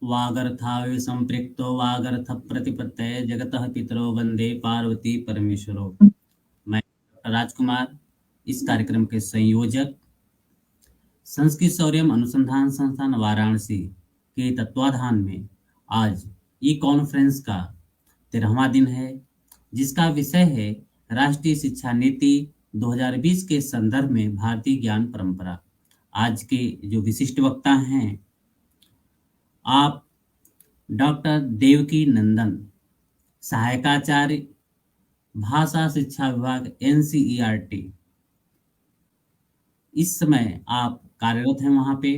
वागर्थावे संपृक्तो वागर्थ प्रतिपत्तये जगतः पितरो वंदे पार्वती परमेश्वरो। मैं राजकुमार, इस कार्यक्रम के संयोजक, संस्कृत शौर्यम अनुसंधान संस्थान वाराणसी के तत्वाधान में आज ई कॉन्फ्रेंस का 13वां दिन है, जिसका विषय है राष्ट्रीय शिक्षा नीति 2020 के संदर्भ में भारतीय ज्ञान परंपरा। आज के जो विशिष्ट वक्ता हैं, आप डॉक्टर देवकी नंदन, सहायकाचार्य, भाषा शिक्षा विभाग, NCERT। इस समय आप कार्यरत हैं वहाँ पे।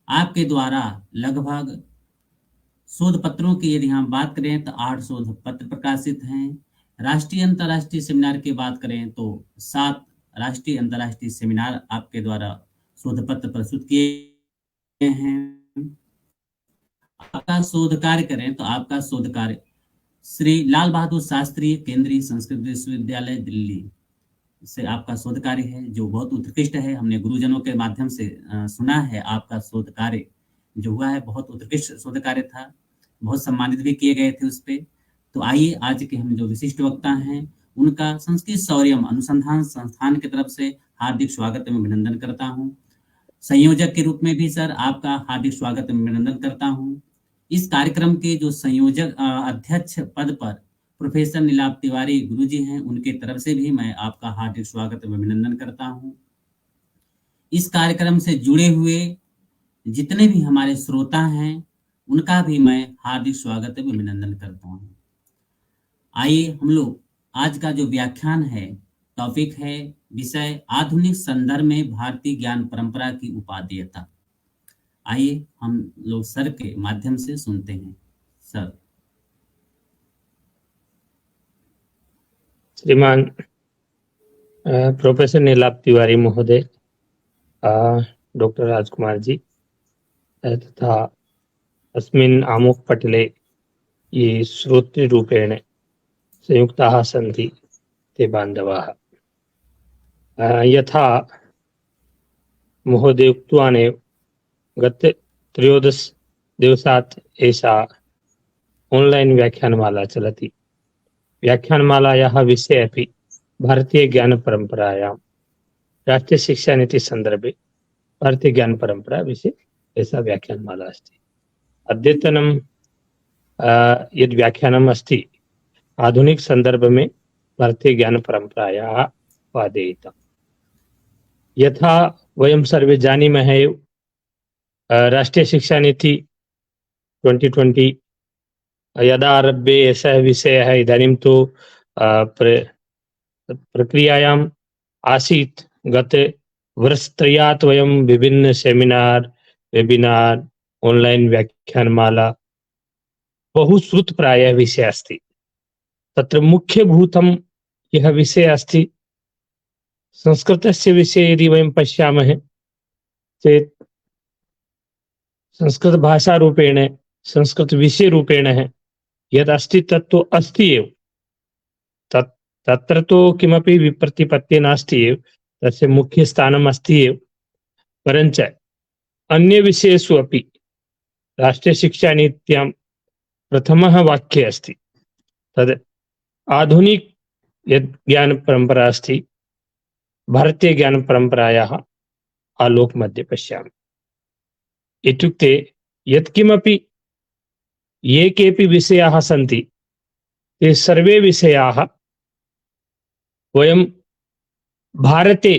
आपके द्वारा लगभग शोध पत्रों की यदि हम बात करें तो 8 शोध पत्र प्रकाशित हैं। राष्ट्रीय अंतर्राष्ट्रीय सेमिनार की बात करें तो 7 राष्ट्रीय अंतर्राष्ट्रीय सेमिनार आपके द्वारा शोध पत्र प्रस्तुत किए हैं। आपका शोध कार्य करें तो आपका शोध कार्य श्री लाल बहादुर शास्त्री केंद्रीय संस्कृत विश्वविद्यालय दिल्ली से आपका शोध कार्य है, जो बहुत उत्कृष्ट है। हमने गुरुजनों के माध्यम से सुना है आपका शोध कार्य जो हुआ है, बहुत उत्कृष्ट शोध कार्य था, बहुत सम्मानित भी किए गए थे उस पे। तो आइए आज के हम जो विशिष्ट वक्ता हैं उनका संस्कृत शौर्यम अनुसंधान संस्थान की तरफ से हार्दिक स्वागत एवं अभिनंदन करता हूँ। संयोजक के रूप में भी सर आपका हार्दिक स्वागत एवं अभिनंदन करता हूँ। इस कार्यक्रम के जो संयोजक अध्यक्ष पद पर प्रोफेसर नीलाभ तिवारी गुरुजी हैं, उनके तरफ से भी मैं आपका हार्दिक स्वागत एवं अभिनंदन करता हूं। इस कार्यक्रम से जुड़े हुए जितने भी हमारे श्रोता हैं उनका भी मैं हार्दिक स्वागत एवं अभिनंदन करता हूं। आइए हम लोग आज का जो व्याख्यान है, टॉपिक है, विषय आधुनिक संदर्भ में भारतीय ज्ञान परंपरा की उपादेयता। आइए हम लोग सर के माध्यम से सुनते हैं। सर। श्रीमान प्रोफेसर नीलाभ तिवारी महोदय, डॉक्टर राजकुमार जी तथा अस्मिन् आमुखपटले ये श्रोतृरूपेण संयुक्ताः सन्ति ते बान्धवाः। यथा महोदय उक्तवानेव गत 13 दिवसात् एषा ऑनलाइन व्याख्यानमाला चलति। व्याख्यानमालायाः विषये अपि भारतीय ज्ञान परंपरायां राष्ट्रीय शिक्षा नीति संदर्भे भारतीय ज्ञान परंपरा विषये ऐसा व्याख्यानमाला अस्ति। अद्यतनं यद् व्याख्यानम् अस्ति आधुनिक संदर्भ में भारतीय ज्ञान परंपरायाः उपादेयता। यथा वयं सर्वे जानीमः एव राष्ट्रीय शिक्षा नीति 2020 यदा आरभ्य एषः विषयः इदानीं तु प्रक्रियायाम् आसीत्। गत वर्षत्रयात् वयं विभिन्न सेमिनार, वेबिनार, ऑनलाइन व्याख्यानमाला बहुश्रुतप्रायः विषयः अस्ति। तत्र मुख्यभूतं यः विषयः अस्ति, संस्कृतस्य विषये यदि वयं पश्यामः चेत् संस्कृत भाषा रूपेण, संस्कृत विषय रूपेण यद् अस्ति तत्तु अस्ति एव। तत्र तो किमपि विप्रतिपत्तिः नास्ति एव, तस्य मुख्य स्थानम् अस्ति एव। परञ्च अन्य विषयेषु अपि राष्ट्रीय शिक्षा नीत्यां प्रथमः वाक्ये अस्ति तद् आधुनिक यद् ज्ञान परंपरा अस्ति, भारतीय ज्ञान परंपरायाः आलोक मध्ये पश्यामि। इत्युक्ते यत्किमपि ये केऽपि विषयाः सन्ति ते सर्वे विषयाः वयं भारते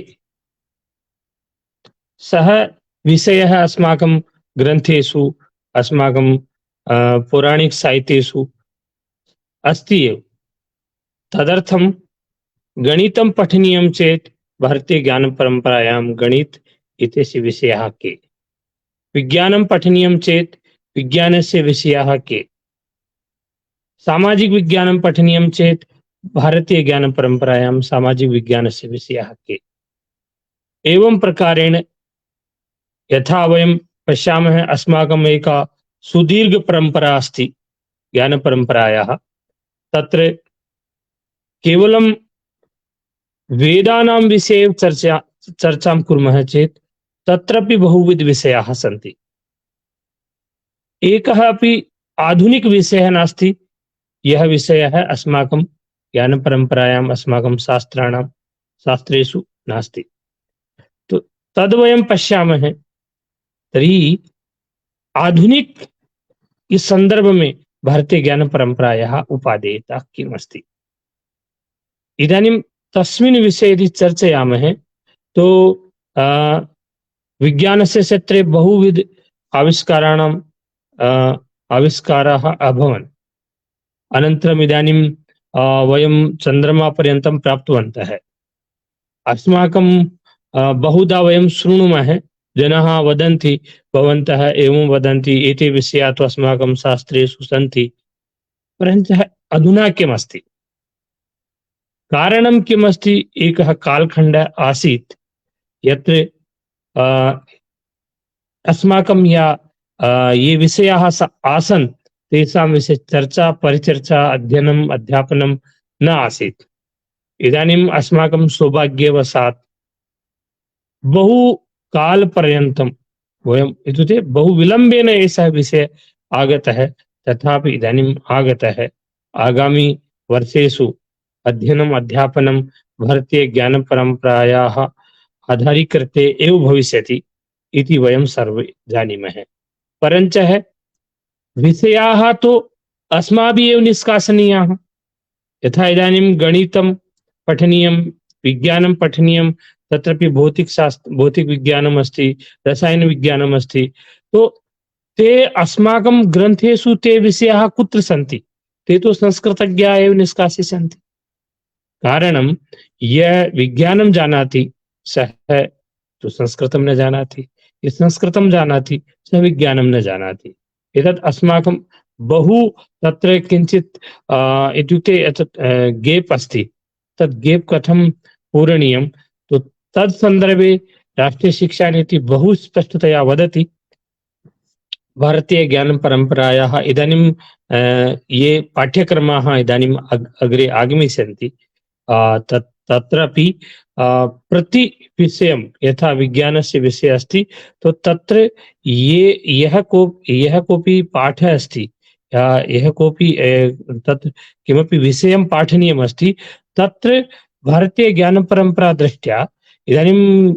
सः विषयः अस्माकं ग्रन्थेषु, अस्माकं पौराणिक साहित्येषु अस्ति एव। तदर्थं गणितं पठनीयं चेत् भारतीय ज्ञान परंपरायां गणित इत्यस्य विषयाः के, विज्ञानं पठनीयं चेत् विज्ञानस्य विषयाः के, सामाजिक विज्ञानं पठनीयं चेत् भारतीय ज्ञान परंपरायां सामाजिक विज्ञानस्य विषयाः के। एवं प्रकारेण यथा वयं पश्यामः अस्माकम् एका सुदीर्घ परंपरा अस्ति ज्ञान परंपरायाः। तत्र केवलं वेदानां विषये चर्चां कुर्मः चेत् तत्रापि बहुविध विषयाः सन्ति। एकः अपि आधुनिकविषयः नास्ति, यः विषयः अस्माकं ज्ञानपरम्परायाम्, अस्माकं शास्त्रेषु नास्ति। तो तद् वयं पश्यामः, तर्हि आधुनिक इस संदर्भ में भारतीय ज्ञानपरम्परायाः उपादेयता किम् अस्ति? इदानीं तस्मिन् विषये यदि चर्चयामः तो विज्ञानस्य क्षेत्रे बहुविध आविष्काराणां आविष्काराः अभवन्। अनन्तरम् इदानीं वयं चन्द्रमापर्यन्तं प्राप्तवन्तः। अस्माकं बहुधा वयं शृणुमः, जनाः वदन्ति, भवन्तः एवं वदन्ति, एते विषयाः तु अस्माकं शास्त्रेषु सन्ति, परन्तु अधुना किमस्ति? कारणं किमस्ति? एकः कालखण्डः आसीत् यत्र अस्माकं ये विषयाः आसन् तेषां विषये चर्चा, परिचर्चा, अध्ययनम्, अध्यापनं न आसीत्। इदानीम् अस्माकं सौभाग्यवशात् बहु कालपर्यन्तं वयम् इत्युक्ते बहु विलम्बेन एषः विषयः आगतः, तथापि इदानीम् आगतः। आगामि वर्षेषु अध्ययनम्, अध्यापनं भारतीय ज्ञानपरम्परायाः आधारीकृत्य एव भविष्यति इति वयं सर्वे जानीमः। परञ्च विषयाः तु अस्माभिः एव निष्कासनीयाः। यथा इदानीं गणितं पठनीयं, विज्ञानं पठनीयं, तत्रापि भौतिकविज्ञानम् अस्ति, रसायनविज्ञानम् अस्ति, तो ते अस्माकं ग्रन्थेषु ते विषयाः कुत्र सन्ति? ते तु संस्कृतज्ञाः एव निष्कासिष्यन्ति। कारणं यः विज्ञानं जानाति सः तु संस्कृतं न जानाति, यः संस्कृतं जानाति सः विज्ञानं न जानाति। एतत् अस्माकं बहु तत्र किञ्चित् इत्युक्ते गेप् अस्ति। तद् गेप् कथं पूरणीयं? तो तत् सन्दर्भे राष्ट्रीय शिक्षा नीति बहु स्पष्टतया वदति। भारतीय ज्ञानपरम्परायाः इदानीं ये पाठ्यक्रमाः इदानीम् अग्रे आगमिष्यन्ति, तत्रापि प्रति विषयं यथा विज्ञानस्य विषयः अस्ति, तो तत्र यः कोऽपि पाठः अस्ति, यः कोऽपि तत् किमपि विषयं पाठनीयम् अस्ति, तत्र भारतीय ज्ञानपरम्परा दृष्ट्या इदानीं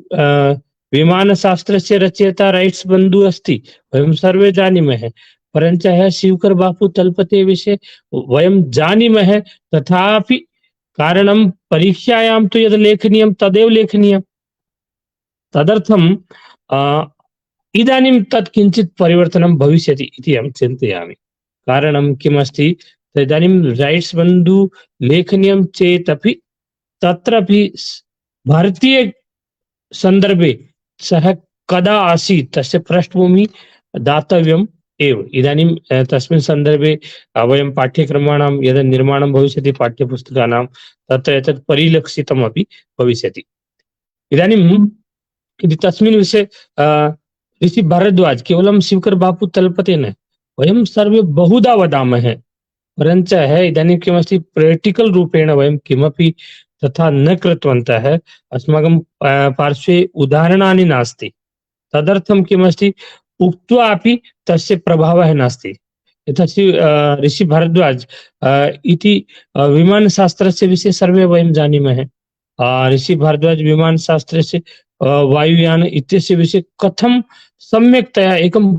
विमानशास्त्रस्य रचयिता राइट्स् बन्धु अस्ति, वयं सर्वे जानीमः। परञ्च शिवकर बापू तलपते विषये वयं जानीमः, तथापि कारणं परीक्षायां तु यद् लेखनीयं तदेव लेखनीयं। तदर्थं इदानीं तत् किञ्चित् परिवर्तनं भविष्यति इति अहं चिन्तयामि। कारणं किमस्ति? इदानीं राइट्स् बन्धु लेखनीयं चेदपि तत्रापि भारतीय संदर्भे सः कदा आसीत् तस्य पृष्ठभूमिः दातव्यम् एव। इदानीं तस्मिन् सन्दर्भे वयं पाठ्यक्रमाणां यदा निर्माणं भविष्यति, पाठ्यपुस्तकानां, तत्र एतत् परिलक्षितमपि भविष्यति। इदानीं तस्मिन् विषये ऋषि भारद्वाज केवलं शिवकर बापू तलपते न, वयं सर्वे बहुधा वदामः, परञ्च इदानीं किमस्ति, प्रैक्टिकल् रूपेण वयं किमपि तथा न कृतवन्तः। अस्माकं पार्श्वे उदाहरणानि नास्ति। तदर्थं किमस्ति, उक्त्वा अपि तस्य प्रभावः नास्ति। यथा ऋषि भारद्वाज इति विमानशास्त्रस्य विषये सर्वे वयं जानीमः। ऋषि भारद्वाज विमानशास्त्रस्य वायुयान इत्यस्य विषये कथं सम्यक्तया एकं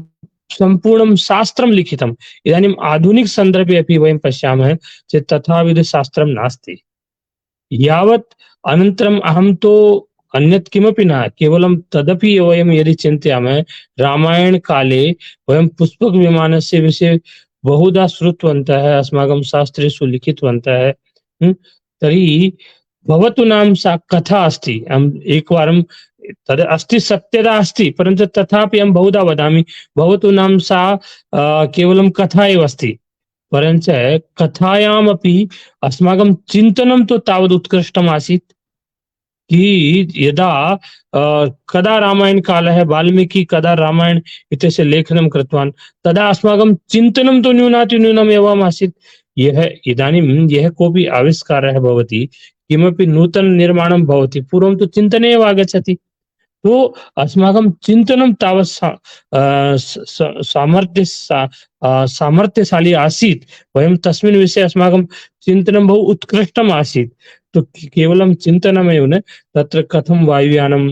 सम्पूर्णं शास्त्रं लिखितम्। इदानीम् आधुनिक सन्दर्भे अपि वयं पश्यामः चेत् तथाविध शास्त्रं नास्ति। यावत् अनन्तरम् अहं तु अन्यत् किमपि न, केवलं तदपि वयं यदि चिन्तयामः, रामायणकाले वयं पुष्पकविमानस्य विषये बहुधा श्रुतवन्तः, अस्माकं शास्त्रेषु लिखितवन्तः। तर्हि भवतु नाम सा कथा अस्ति, अहम् एकवारं तद् अस्ति, सत्यता अस्ति, परन्तु तथापि अहं बहुधा वदामि, भवतु नाम सा केवलं कथा एव अस्ति, परञ्च कथायामपि अस्माकं चिन्तनं तु तावद् उत्कृष्टम् आसीत् कि यदा कदा रामायणकालः, वाल्मीकि कदा रामायण इत्यस्य लेखनं कृतवान्, तदा अस्माकं चिन्तनं तु न्यूनातिन्यूनम् एवम् आसीत्। यः इदानीं यः कोऽपि आविष्कारः भवति, किमपि नूतन निर्माणं भवति, पूर्वं तु चिन्तने एव आगच्छति। तो अस्माकं चिन्तनं तावत् सामर्थ्यशाली आसीत्। वयं तस्मिन् विषये अस्माकं चिन्तनं बहु उत्कृष्टम् आसीत्। तो केवलं चिन्तनमेव न, तत्र कथं वायुयानं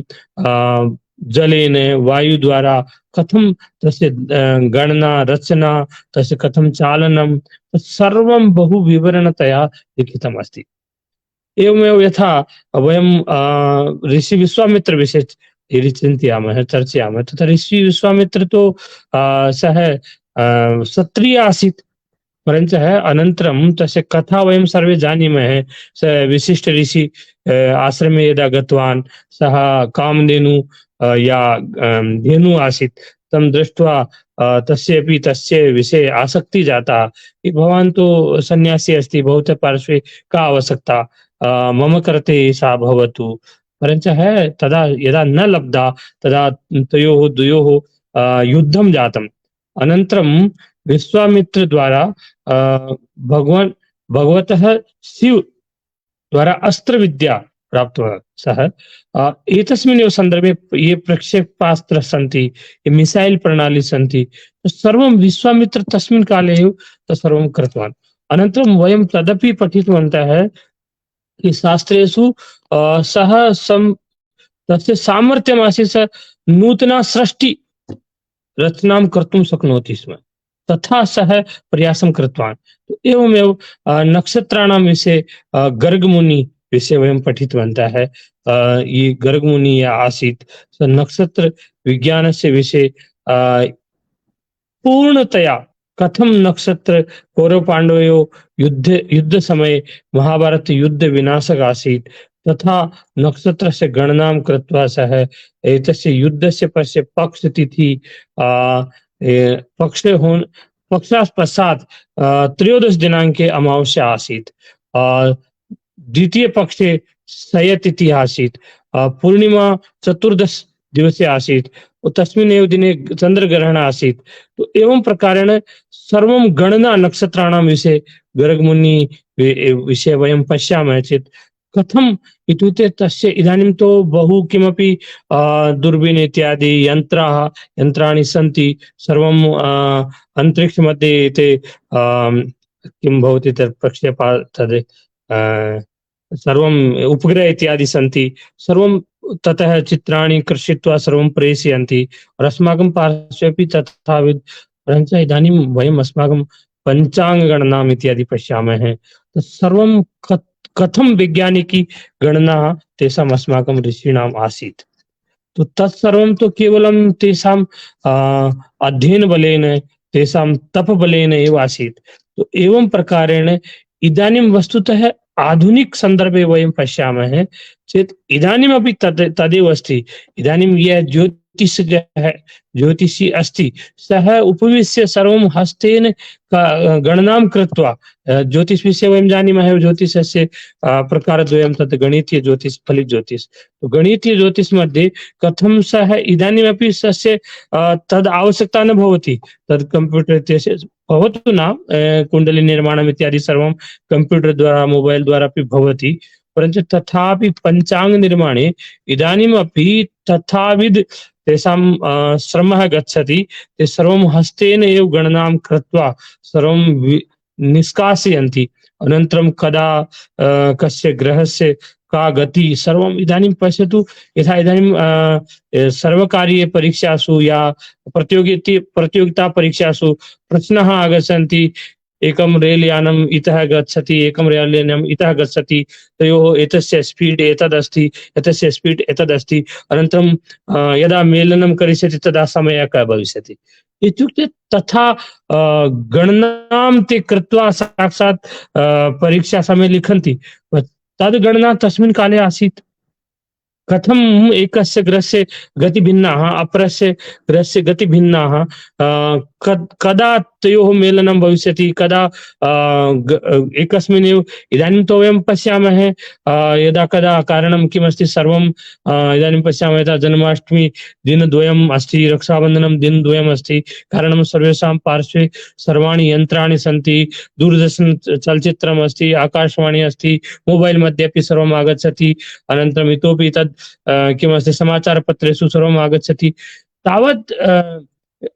जलेन वायुद्वारा कथं तस्य गणना रचना, तस्य कथं चालनं, सर्वं बहु विवरणतया लिखितमस्ति। एवमेव यथा वयं ऋषिविश्वामित्रविषये यदि चिन्तयामः चर्चयामः, तथा ऋषिविश्वामित्र तो सः क्षत्रिय आसीत्, परञ्च अनन्तरं तस्य कथा वयं सर्वे जानीमः। स विशिष्ट ऋषि आश्रमे यदा गतवान्, सः कामधेनु या धेनु आसीत्, तं दृष्ट्वा तस्यपि तस्य विषये आसक्ति जाता कि भवान् तो सन्यासी अस्ति, भवतः पार्श्वे का आवश्यकता, मम कृते सा भवतु। परञ्च तदा यदा न लब्धा, तदा तयोः द्वयोः युद्धं जातम्। अनन्तरं विश्वामित्र द्वारा भगवतः शिव द्वारा अस्त्र विद्या प्राप्तवान् सः। एतस्मिन् एव सन्दर्भे ये प्रक्षेपास्त्र सन्ति, ये मिसैल् प्रणाली सन्ति, सर्वं विश्वामित्र तस्मिन् काले एव तत्सर्वं कृतवान्। अनन्तरं वयं तदपि पठितवन्तः कि शास्त्रेषु सः तस्य सामर्थ्यमासीत्, सः नूतना सृष्टि रचनां कर्तुं शक्नोति स्म, तथा सः प्रयासं कृतवान्। तो एवमेव नक्षत्राणां विषये गर्गमुनि विषये वयं पठितवन्तः। ये गर्गमुनि आसीत्, स नक्षत्र विज्ञानस्य विषये पूर्णतया कथं नक्षत्र कौरवपाण्डवयोः युद्धसमये महाभारत युद्ध विनाशक आसीत्, तथा नक्षत्रस्य गणनां कृत्वा सः एतस्य युद्धस्य पश्य पक्षतिथि पक्षात् पश्चात् 13 दिनाङ्के अमावास्या आसीत्, द्वितीय पक्षे क्षयतिथि आसीत्, पूर्णिमा 14 दिवसे आसीत्, तस्मिन् एव दिने चन्द्रग्रहणः आसीत्। तो एवं प्रकारेण सर्वं गणना नक्षत्राणां विषये गर्गमुनि विषये वयं पश्यामः चेत् कथम् इत्युक्ते तस्य इदानीं तो बहु किमपि दूरबीन् इत्यादि यन्त्राणि सन्ति, सर्वं अन्तरिक्षमध्ये ते किं भवति तत् प्रक्षेपः, तद् सर्वम् उपग्रह इत्यादि सन्ति, सर्वं ततः चित्राणि कृषित्वा सर्वं प्रेषयन्ति, और अस्माकं पार्श्वे अपि तथाविध। परञ्च इदानीं वयम् अस्माकं पञ्चाङ्गगणनाम् इत्यादि पश्यामः, सर्वं कथं वैज्ञानिकी गणना तेषाम् अस्माकं ऋषीणाम् आसीत्। तो तत्सर्वं तो केवलं तेषां अध्ययनबलेन, तेषां तपबलेन एव आसीत्। तो एवं प्रकारेण इदानीं वस्तुतः आधुनिक सन्दर्भे वयं पश्यामः चेत् इदानीमपि तदेव अस्ति। इदानीं यः ज्योतिषी अस्ति, सः उपविश्य सर्वं हस्तेन गणनां कृत्वा, ज्योतिषविषये वयं जानीमः, ज्योतिषस्य प्रकारद्वयं, तत् गणितीय ज्योतिष, फलित ज्योतिष। तो गणितीय ज्योतिष मध्ये कथं सः इदानीमपि तस्य तद् आवश्यकता न भवति, तद् कंप्यूटर इत्यस्य भवतु न, कुण्डली निर्माणम् इत्यादि सर्वं कंप्यूटर द्वारा मोबाइल द्वारा अपि भवति, परञ्च तथापि पञ्चाङ्ग निर्माणे इदानीमपि तथाविध तेषां श्रमः गच्छति। ते सर्वं हस्तेन एव गणनां कृत्वा सर्वं निष्कासयन्ति। अनन्तरं कदा कस्य ग्रहस्य का गति, सर्वम् इदानीं पश्यतु। यथा इदानीं सर्वकारीय परीक्षासु या प्रतियोगिता परीक्षासु प्रश्नाः आगच्छन्ति, एकं रेलयानम् इतः गच्छति, एकं रेलयानम् इतः गच्छति, तयोः एतस्य स्पीड् एतदस्ति, एतस्य स्पीड् एतदस्ति, अनन्तरं यदा मेलनं करिष्यति तदा समयः कः भविष्यति इत्युक्ते तथा गणनां ते कृत्वा साक्षात् परीक्षा समये लिखन्ति। तद् गणना तस्मिन् काले आसीत्। कथम् एकस्य ग्रहस्य गतिभिन्नाः, अपरस्य ग्रहस्य गतिभिन्नाः, कदा तयोः मेलनं भविष्यति कदा एकस्मिन्नेव इदानीं तु वयं पश्यामः यदा कदा कारणं किमस्ति सर्वं इदानीं पश्यामः यदा जन्माष्टमी दिनद्वयम् अस्ति रक्षाबन्धनं दिनद्वयम् अस्ति कारणं सर्वेषां पार्श्वे सर्वाणि यन्त्राणि सन्ति दूरदर्शन चलचित्रम् अस्ति आकाशवाणी अस्ति मोबाइल मध्ये अपि सर्वम् आगच्छति अनन्तरम् इतोपि तद् किमस्ति समाचारपत्रेषु सर्वम् आगच्छति तावत्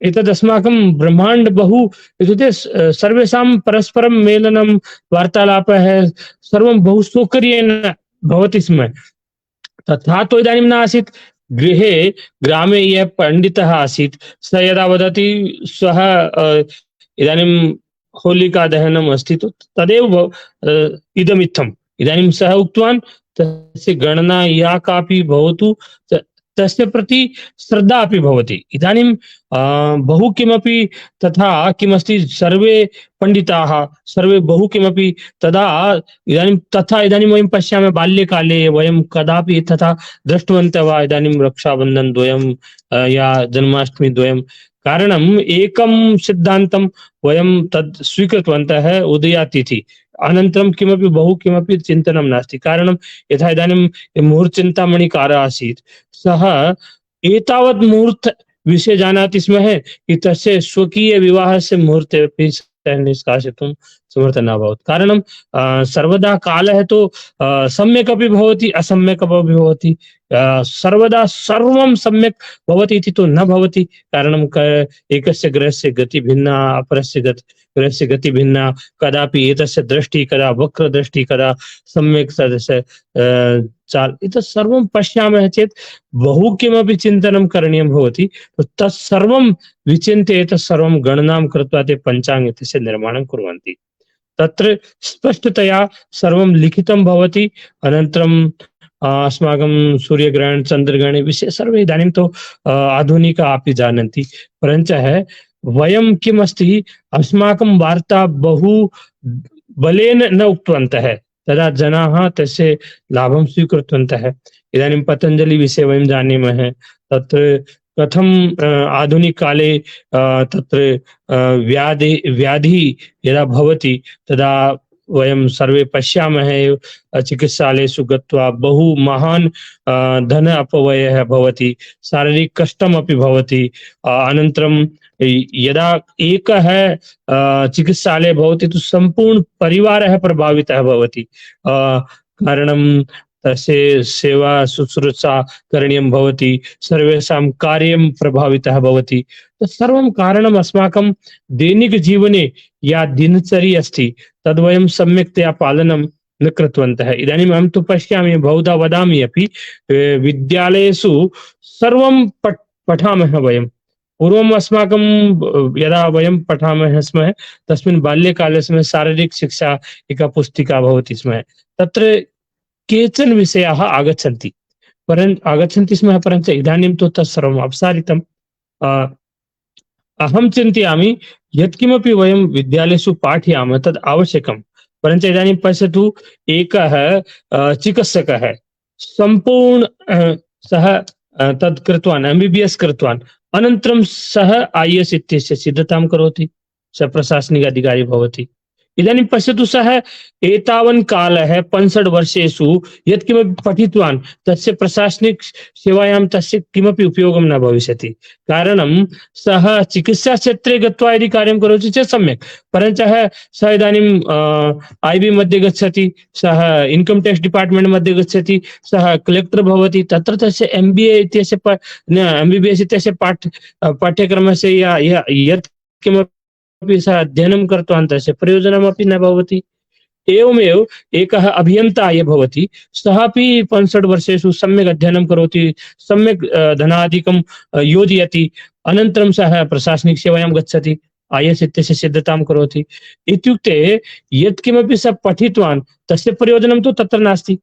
एतद् अस्माकं ब्रह्माण्ड बहु इत्युक्ते सर्वेषां परस्परं मेलनं वार्तालापः सर्वं बहु सौकर्येण भवति स्म तथा तो इदानीं न आसीत् गृहे ग्रामे यः पण्डितः आसीत् स यदा वदति सः इदानीं होलिका दहनम् अस्ति तदेव इदमित्थम् इदानीं सः उक्तवान् तस्य गणना या कापि भवतु तस्य प्रति श्रद्धा अपि भवति इदानीं बहु किमपि तथा किमस्ति सर्वे पंडिताः सर्वे बहु किमपि तदा इदानीं वयं पश्यामः बाल्यकाले वयं कदापि तथा दृष्टवन्तः वा इदानीं रक्षाबन्धन द्वयं या जन्माष्टमी द्वयं कारणम् एकं सिद्धान्तं वयं तद् स्वीकृतवन्तः उदयातिथि अनन्तरं किमपि बहु किमपि चिन्तनं नास्ति कारणं यथा इदानीं मुहूर्तचिन्तामणिकारः आसीत् सः एतावत् मुहूर्त विषये जानाति स्म कि तस्य स्वकीय विवाहस्य मुहूर्ते अपि निष्कासितुं समर्थः न अभवत् कारणं सर्वदा कालः तु सम्यक् अपि भवति असम्यक् अपि भवति सर्वदा सर्वं सम्यक् भवति इति तु न भवति कारणं एकस्य ग्रहस्य गति भिन्ना अपरस्य ग्रहस्य गति भिन्ना कदापि एतस्य दृष्टिः कदा वक्रदृष्टिः कदा सम्यक् सदस्य चाल एतत् सर्वं पश्यामः चेत् बहु किमपि चिन्तनं करणीयं भवति तत्सर्वं विचिन्त्य एतत् सर्वं गणनां कृत्वा ते पञ्चाङ्ग इत्यस्य निर्माणं कुर्वन्ति तत्र स्पष्टतया सर्वं लिखितं भवति अनन्तरं अस्माकं सूर्यग्रहण चन्द्रग्रहणे विषये सर्वे इदानीं तु आधुनिकाः अपि जानन्ति परञ्च वयं किमस्ति अस्माकं वार्ता बहु बलेन न उक्तवन्तः तदा जनाः तस्य लाभं स्वीकृतवन्तः इदानीं पतञ्जलि विषये वयं जानीमः तत्र कथं आधुनिककाले तत्र व्याधिः यदा भवति तदा वयं सर्वे पश्यामः चिकित्सालयेषु गत्वा बहु महान् धन अपव्ययः भवति शारीरिक कष्टमपि भवति अनन्तरं यदा एकः चिकित्सालयः भवति तु सम्पूर्ण परिवारः प्रभावितः भवति कारणं तस्य सेवा शुश्रूषा करणीयं भवति सर्वेषां कार्यं प्रभावितः भवति तत्सर्वं कारणम् अस्माकं दैनिकजीवने या दिनचर्या अस्ति तद् वयं सम्यक्तया पालनं न कृतवन्तः इदानीम् अहं तु पश्यामि बहुधा वदामि अपि विद्यालयेषु सर्वं पठामः वयं पूर्वम् अस्माकं यदा वयं पठामः स्म तस्मिन् बाल्यकाले स्म शारीरिकशिक्षा एका पुस्तिका भवति स्म तत्र केचन विषयाः आगच्छन्ति स्म परञ्च इदानीं तु तत्सर्वम् अपसारितम् अहं चिन्तयामि यत्किमपि वयं विद्यालयेषु पाठयामः तद् आवश्यकं परञ्च इदानीं पश्यतु एकः चिकित्सकः सम्पूर्ण सः तद् कृतवान् MBBS कृतवान् अनन्तरं सः IAS इत्यस्य सिद्धतां करोति सः प्रशासनिक अधिकारी भवति इदानीं पश्यतु सः एतावन् कालः 65 वर्षेषु यत्किमपि पठितवान् तस्य प्रशासनिक सेवायां तस्य किमपि उपयोगं न भविष्यति कारणं सः चिकित्साक्षेत्रे गत्वा यदि कार्यं करोति चेत् सम्यक् परञ्च सः इदानीं IB मध्ये गच्छति सः इन्कम् टैक्स् डिपार्ट्मेण्ट् मध्ये गच्छति सः कलेक्टर् भवति तत्र तस्य MBA इत्यस्य MBBS इत्यस्य पाठ्यक्रमस्य यत् किमपि सः अध्ययनं कृतवान् तस्य प्रयोजनमपि न भवति एवमेव एकः अभियन्ता यः भवति सः अपि 65 वर्षेषु सम्यक् अध्ययनं करोति सम्यक् धनादिकं योजयति अनन्तरं सः प्रशासनिक सेवायां गच्छति IAS इत्यस्य सिद्धतां करोति इत्युक्ते यत्किमपि सः पठितवान् तस्य प्रयोजनं तु तत्र नास्ति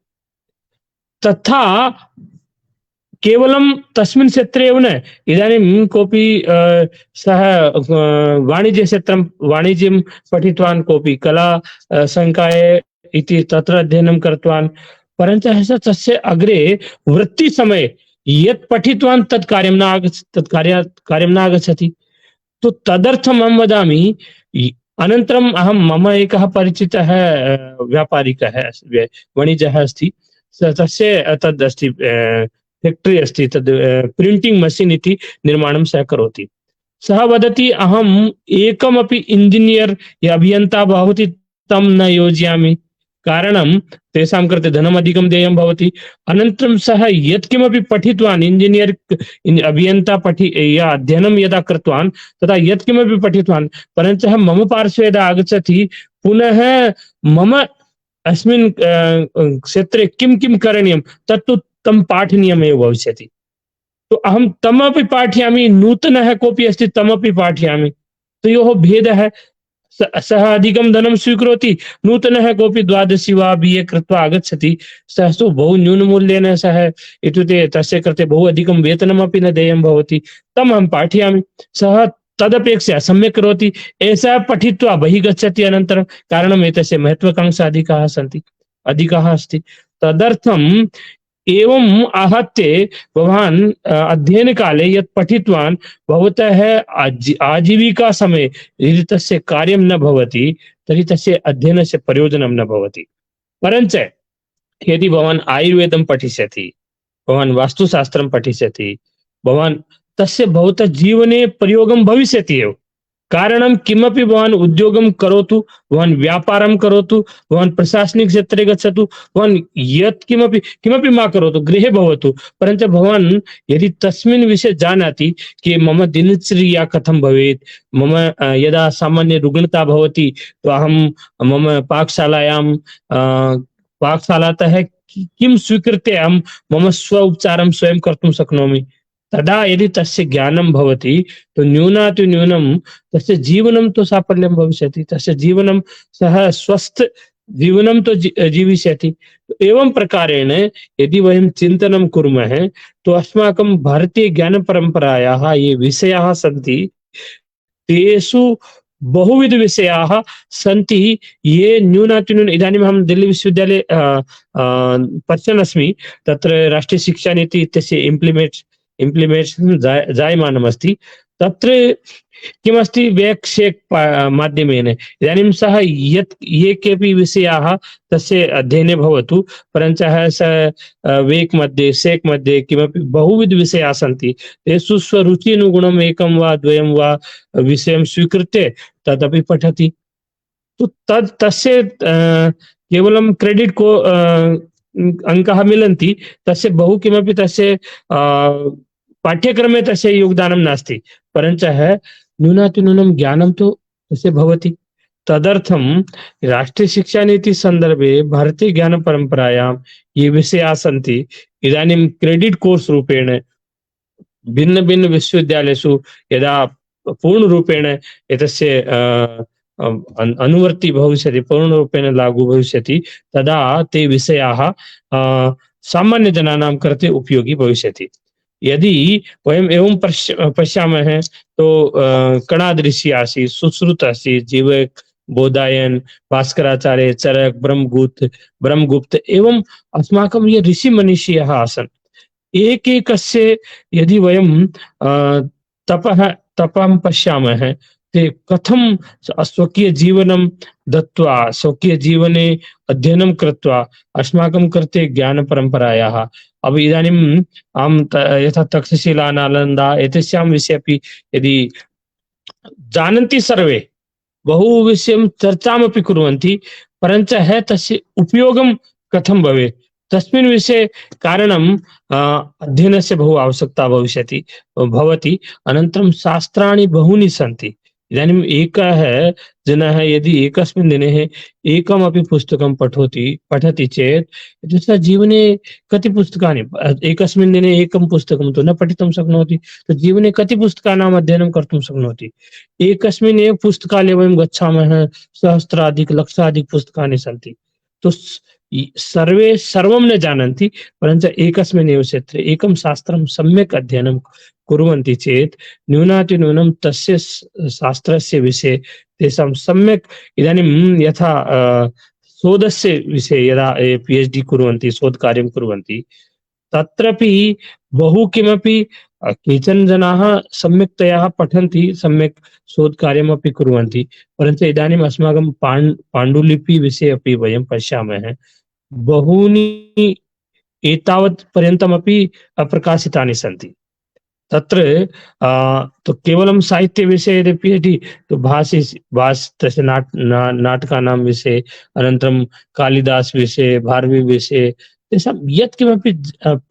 तथा केवलं तस्मिन् क्षेत्रे एव न इदानीं कोऽपि सः वाणिज्यं पठितवान् कोऽपि कला संकाये इति तत्र अध्ययनं कृतवान् परञ्च तस्य अग्रे वृत्तिसमये यत् पठितवान् तत् कार्यं न आगच्छति तो तदर्थम् अहं वदामि अनन्तरम् अहं मम एकः परिचितः व्यापारिकः वणिजः अस्ति तस्य तद् अस्ति फैक्ट्री अस्ति तद् प्रिंटिंग मशीन् इति निर्माणं सः करोति सः वदति अहम् एकमपि इंजिनियर या अभियन्ता भवति तं न योजयामि कारणं तेषां कृते धनम् अधिकं देयं भवति अनन्तरं सः यत्किमपि पठितवान् इंजिनियर अभियन्ता या अध्ययनं यदा कृतवान् तदा यत्किमपि पठितवान् परन्तु सः मम पार्श्वे यदा आगच्छति पुनः मम अस्मिन् क्षेत्रे किं किं करणीयं तत्तु तं पाठनीयमेव भविष्यति तो अहं तमपि पाठयामि नूतनः कोऽपि अस्ति तमपि पाठयामि तयोः भेदः सः अधिकं धनं स्वीकरोति नूतनः कोऽपि 12 वा BA कृत्वा आगच्छति सः तु बहु न्यूनमूल्येन सः इत्युक्ते तस्य कृते बहु अधिकं वेतनमपि न देयं भवति तम् अहं पाठयामि सः तदपेक्षया सम्यक् करोति एषः पठित्वा बहिः गच्छति अनन्तरं कारणम् एतस्य महत्वाकांक्षा अधिकाः अस्ति तदर्थम् एवम् आहत्य भवान् अध्ययनकाले यत् पठितवान् भवतः आजीविका समये यदि तस्य कार्यं न भवति तर्हि तस्य अध्ययनस्य प्रयोजनं न भवति परञ्च यदि भवान् आयुर्वेदं पठिष्यति भवान् वास्तुशास्त्रं पठिष्यति भवान् तस्य भवतः जीवने प्रयोगं भविष्यति एव कारणं किमपि भवान् उद्योगं करोतु भवान् व्यापारं करोतु भवान् प्रशासनिक क्षेत्रे गच्छतु भवान् यत् किमपि मा करोतु गृहे भवतु परन्तु भवान् यदि तस्मिन् विषये जानाति कि मम दिनचर्या कथं भवेत् मम यदा सामान्य रुग्णता भवति तो अहं मम पाकशालातः किं स्वीकृत्य अहं मम स्व उपचारं स्वयं कर्तुं शक्नोमि तदा यदि तस्य ज्ञानं भवति तो न्यूनातिन्यूनं तस्य जीवनं तो साफल्यं भविष्यति तस्य जीवनं सः स्वस्थ जीवनं तो जीविष्यति एवं प्रकारेण यदि वयं चिन्तनं कुर्मः तो अस्माकं भारतीय ज्ञानपरम्परायाः ये विषयाः सन्ति तेषु बहुविध विषयाः सन्ति ये न्यूनातिन्यून इदानीम् अहं दिल्ली विश्वविद्यालये पश्यन् अस्मि तत्र राष्ट्रीय शिक्षा नीति इत्यस्य इम्प्लिमेशन् जायमानमस्ति तत्र किमस्ति वेक् माध्यमेन इदानीं सः ये केऽपि विषयाः तस्य अध्ययने भवतु परञ्च सः वेक् मध्ये सेक् मध्ये किमपि बहुविध विषयाः सन्ति तेषु स्वरुचिनुगुणम् एकं वा द्वयं वा विषयं स्वीकृत्य तदपि पठति तो तस्य केवलं क्रेडिट् को अंकाः मिलन्ति तस्य बहु किमपि तस्य पाठ्यक्रमे तस्य योगदानं नास्ति परञ्च न्यूनातिन्यूनं ज्ञानं तु तस्य भवति तदर्थं राष्ट्रीय शिक्षा नीति संदर्भे भारतीय ज्ञान परंपरायां ये विषयाः सन्ति इदानीं क्रेडिट कोर्स रूपेण भिन्न भिन्न विश्वविद्यालयेषु यदा पूर्णरूपेण एतस्य अनुवर्ति भविष्यति पूर्णरूपेण लागू भविष्यति तदा ते विषयाः सामान्यजनानां कृते उपयोगी भविष्यति यदि वयम् एवं पश्यामः तो कणादृषि आसीत् सुश्रुत आसीत् जीवक बोधायन भास्कराचार्य चरक ब्रह्मगुप्त एवं अस्माकं ये ऋषि मनीषियः आसन् एकैकस्य यदि वयं तपं पश्यामः ते कथं स्वकीय जीवनं दत्त्वा स्वकीय जीवने अध्ययनं कृत्वा अस्माकं कृते ज्ञान परंपरायाः अब इदानीं यथा तक्षशिला नालन्दा एतस्यां विषये अपि यदि जानन्ति सर्वे बहु विषयं चर्चामपि कुर्वन्ति परञ्च तस्य उपयोगं कथं भवेत् तस्मिन् विषये कारणं अध्ययनस्य बहु आवश्यकता भवति अनन्तरं शास्त्राणि बहूनि सन्ति इदानीम् एकः जनः यदि एकस्मिन् दिने एकमपि पुस्तकं पठति चेत् तस्य जीवने कति पुस्तकानि एकस्मिन् दिने एकं पुस्तकं तु न पठितुं शक्नोति तो जीवने कति पुस्तकानाम् अध्ययनं कर्तुं शक्नोति एकस्मिन् एव पुस्तकालये वयं गच्छामः सहस्राधिक लक्षाधिक पुस्तकानि सन्ति तो सर्वे सर्वं न जानन्ति परञ्च एकस्मिन् एव क्षेत्रे एकं शास्त्रं सम्यक् अध्ययनं कुर्वन्ति चेत् न्यूनातिन्यूनं तस्य शास्त्रस्य विषये तेषां सम्यक् इदानीं यथा शोधस्य विषये यदा PhD कुर्वन्ति शोधकार्यं कुर्वन्ति तत्रपि बहु किमपि केचन जनाः सम्यक्तया पठन्ति, सम्यक् शोधकार्यमपि कुर्वन्ति, परन्तु इदानीम् अस्माकं पाण्डुलिपिविषये अपि वयं पश्यामः, बहूनि एतावत् पर्यन्तमपि अप्रकाशितानि सन्ति। तत्र तो केवलं साहित्यविषये यदि PhD, तो तस्य नाटकानां विषये, अनन्तरं कालिदास विषये, भारवी विषये, तेषां यत्किमपि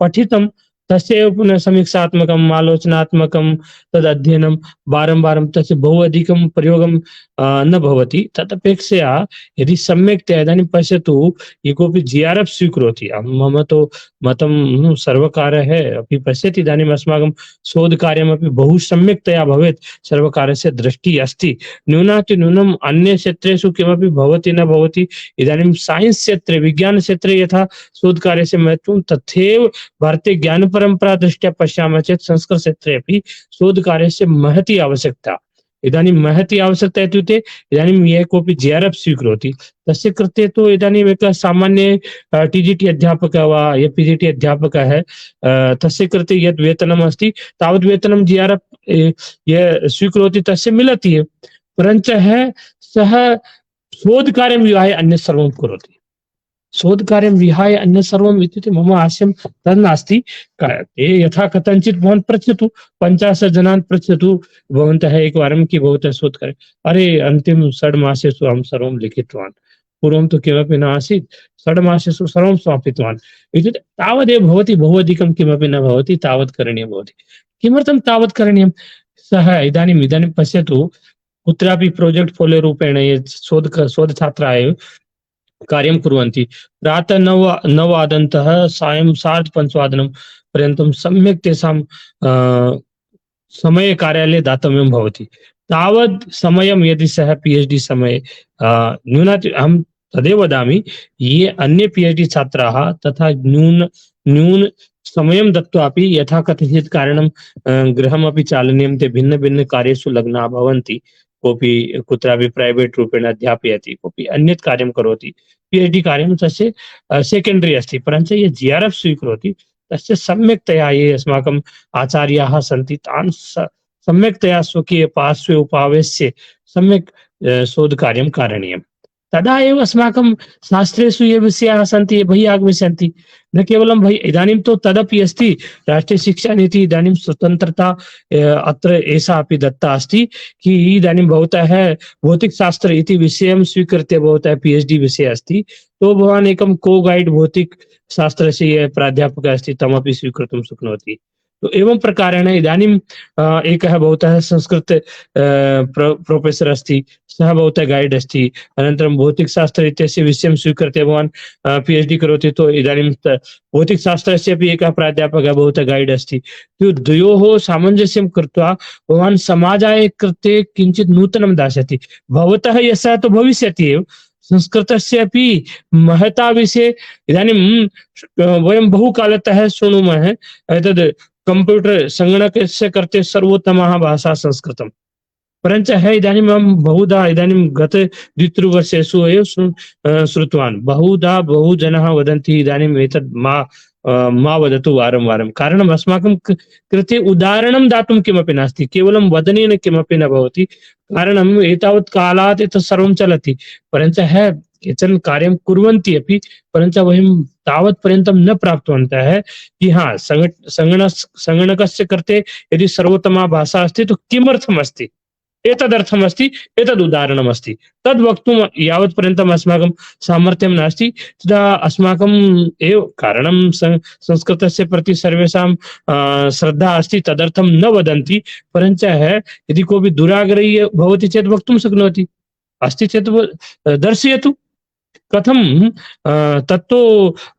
पठितं तस्यैव पुनः समीक्षात्मकम्, आलोचनात्मकं तदध्ययनं वारं वारं तस्य बहु अधिकं प्रयोगं न भवति। तदपेक्षया यदि सम्यक्तया, इदानीं पश्यतु, ये कोऽपि GRF स्वीकरोति, मम तु मतं सर्वकारः अपि पश्यति, इदानीम् अस्माकं शोधकार्यमपि बहु सम्यक्तया भवेत्, सर्वकारस्य दृष्टिः अस्ति। न्यूनातिन्यूनम् अन्यक्षेत्रेषु किमपि भवति न भवति, इदानीं सैन्स् क्षेत्रे, विज्ञानक्षेत्रे यथा शोधकार्यस्य महत्त्वं, तथैव भारतीय ज्ञानपरम्परा दृष्ट्या पश्यामः चेत् संस्कृतक्षेत्रे अपि शोधकार्यस्य महती आवश्यकता। इदानीं महती आवश्यकता इत्युक्ते, इदानीं यः कोऽपि GRF स्वीकरोति, तस्य कृते तु इदानीम् एकः सामान्य TGT अध्यापकः वा या PGT अध्यापकः, तस्य कृते यद् वेतनम् अस्ति तावद् वेतनं GRF यः स्वीकरोति तस्य मिलति एव, परञ्च सः शोधकार्यं विहाय अन्यत् सर्वं करोति। शोधकार्यं विहाय अन्यत् सर्वम् इत्युक्ते मम आशयं तद् नास्ति। यथा कथञ्चित् भवान् पृच्छतु, 50 जनान् पृच्छतु, भवन्तः एकवारं कि भवतः शोधकार्यं, अरे अन्तिम 6 मासेषु अहं सर्वं लिखितवान्, पूर्वं तु किमपि न आसीत्, 6 मासेषु सर्वं समापितवान् इत्युक्ते तावदेव भवति, बहु अधिकं किमपि न भवति, तावत् करणीयं भवति। किमर्थं तावत् करणीयं? सः इदानीं पश्यतु, कुत्रापि प्रोजेक्ट् फोलियो रूपेण ये शोधछात्राः एव कार्यं कुर्वन्ति, प्रातः 9 सायं 5:30 पर्यन्तं सम्यक् तेषां समये कार्यालये दातव्यं भवति। तावद् समयं यदि सः PhD समये अहं तदेव वदामि, ये अन्ये PhD छात्राः तथा न्यून समयं दत्त्वापि यथा कथञ्चित् कारणं गृहमपि चालनीयं, ते भिन्न कार्येषु लग्नाः भवन्ति, कोऽपि कुत्रापि प्रैवेट् रूपेण अध्यापयति, कोऽपि अन्यत् कार्यं करोति, PhD कार्यं तस्य सेकेण्डरी अस्ति, परञ्च ये GRF स्वीकरोति तस्य सम्यक्तया ये अस्माकम् आचार्याः सन्ति, तान् सम्यक्तया स्वकीय पार्श्वे उपावेश्य सम्यक् शोधकार्यं कारणीयम्। तदा एव अस्माकं शास्त्रेषु ये विषयाः सन्ति ये बहिः आगमिष्यन्ति, न केवलं बहिः। इदानीं तु तदपि अस्ति, राष्ट्रीयशिक्षानीतिः इदानीं स्वतन्त्रता अत्र एषा अपि दत्ता अस्ति कि इदानीं भवतः भौतिकशास्त्र इति विषयं स्वीकृत्य भवतः PhD विषये अस्ति, तो भवान् एकं को-गैड् भौतिकशास्त्रस्य ये प्राध्यापकः अस्ति तमपि स्वीकर्तुं शक्नोति। तो एवं प्रकारेण इदानीं एकः भवतः संस्कृत प्रोफेसर् अस्ति, सः भवतः गैड् अस्ति, अनन्तरं भौतिकशास्त्र इत्यस्य विषयं स्वीकृत्य भवान् PhD करोति, तो इदानीं भौतिकशास्त्रस्य अपि एकः प्राध्यापकः भवतः गैड् अस्ति। द्वयोः सामञ्जस्यं कृत्वा भवान् समाजाय कृते किञ्चित् नूतनं दास्यति। भवतः यशः तु भविष्यति एव, संस्कृतस्य अपि महता विषये इदानीं वयं बहुकालतः शृणुमः, एतद् कंप्यूटर संगणकस्य कृते सर्वोत्तमा भाषा संस्कृतं, परञ्च इदानीं अहं बहुधा इदानीं गत 2-3 वर्षेषु एव श्रुतवान्, बहुधा बहु जनाः वदन्ति इदानीम् एतद् मा वदतु वारं वारं, कारणम् अस्माकं कृते उदाहरणं दातुं किमपि नास्ति, केवलं वदनेन किमपि न भवति, कारणम् एतावत् कालात् एतत् सर्वं चलति, परञ्च केचन कार्यं कुर्वन्ति अपि, परञ्च वयं तावत् पर्यन्तं न प्राप्तवन्तः कि हाँ संगणकस्य कृते यदि सर्वोत्तमा भाषा अस्ति तो किमर्थम् अस्ति, एतदर्थम् अस्ति, एतद् उदाहरणम् अस्ति, तद् वक्तुं यावत् पर्यन्तम् अस्माकं सामर्थ्यं नास्ति तदा अस्माकम् एव कारणं संस्कृतस्य प्रति सर्वेषां श्रद्धा अस्ति, तदर्थं न वदन्ति, परञ्च यदि कोऽपि दुराग्रही भवति चेत् वक्तुं शक्नोति, अस्ति चेत् दर्शयतु कथं तत्तु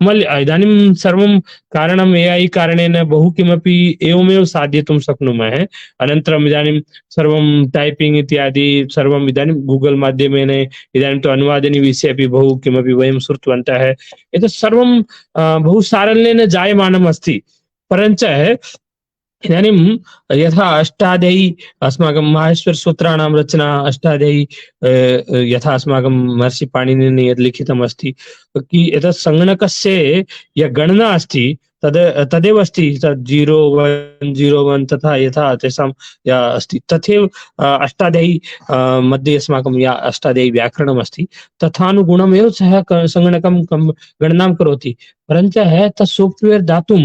इदानीं सर्वं कारणम् AI कारणेन बहु किमपि एवमेव साधयितुं शक्नुमः। अनन्तरम् इदानीं सर्वं टैपिङ्ग् इत्यादि सर्वम् इदानीं गूगल माध्यमेन इदानीं तु अनुवादनी विषये अपि बहु किमपि वयं श्रुतवन्तः, एतत् सर्वं बहु सारल्येन जायमानम् अस्ति, परञ्च इदानीं यथा अष्टाध्यायी अस्माकं माहेश्वरसूत्राणां रचना अष्टाध्यायी यथा अस्माकं महर्षि पाणिनिना यद् लिखितम् अस्ति कि एतत् संगणकस्य या गणना अस्ति तदेव अस्ति, तद् 0101 तथा यथा तेषां या अस्ति तथैव अष्टाध्यायी मध्ये अस्माकं या अष्टाध्यायी व्याकरणम् अस्ति तथानुगुणमेव सः सङ्गणकं गणनां करोति। परञ्च तत् सोफ्ट्वेर् दातुं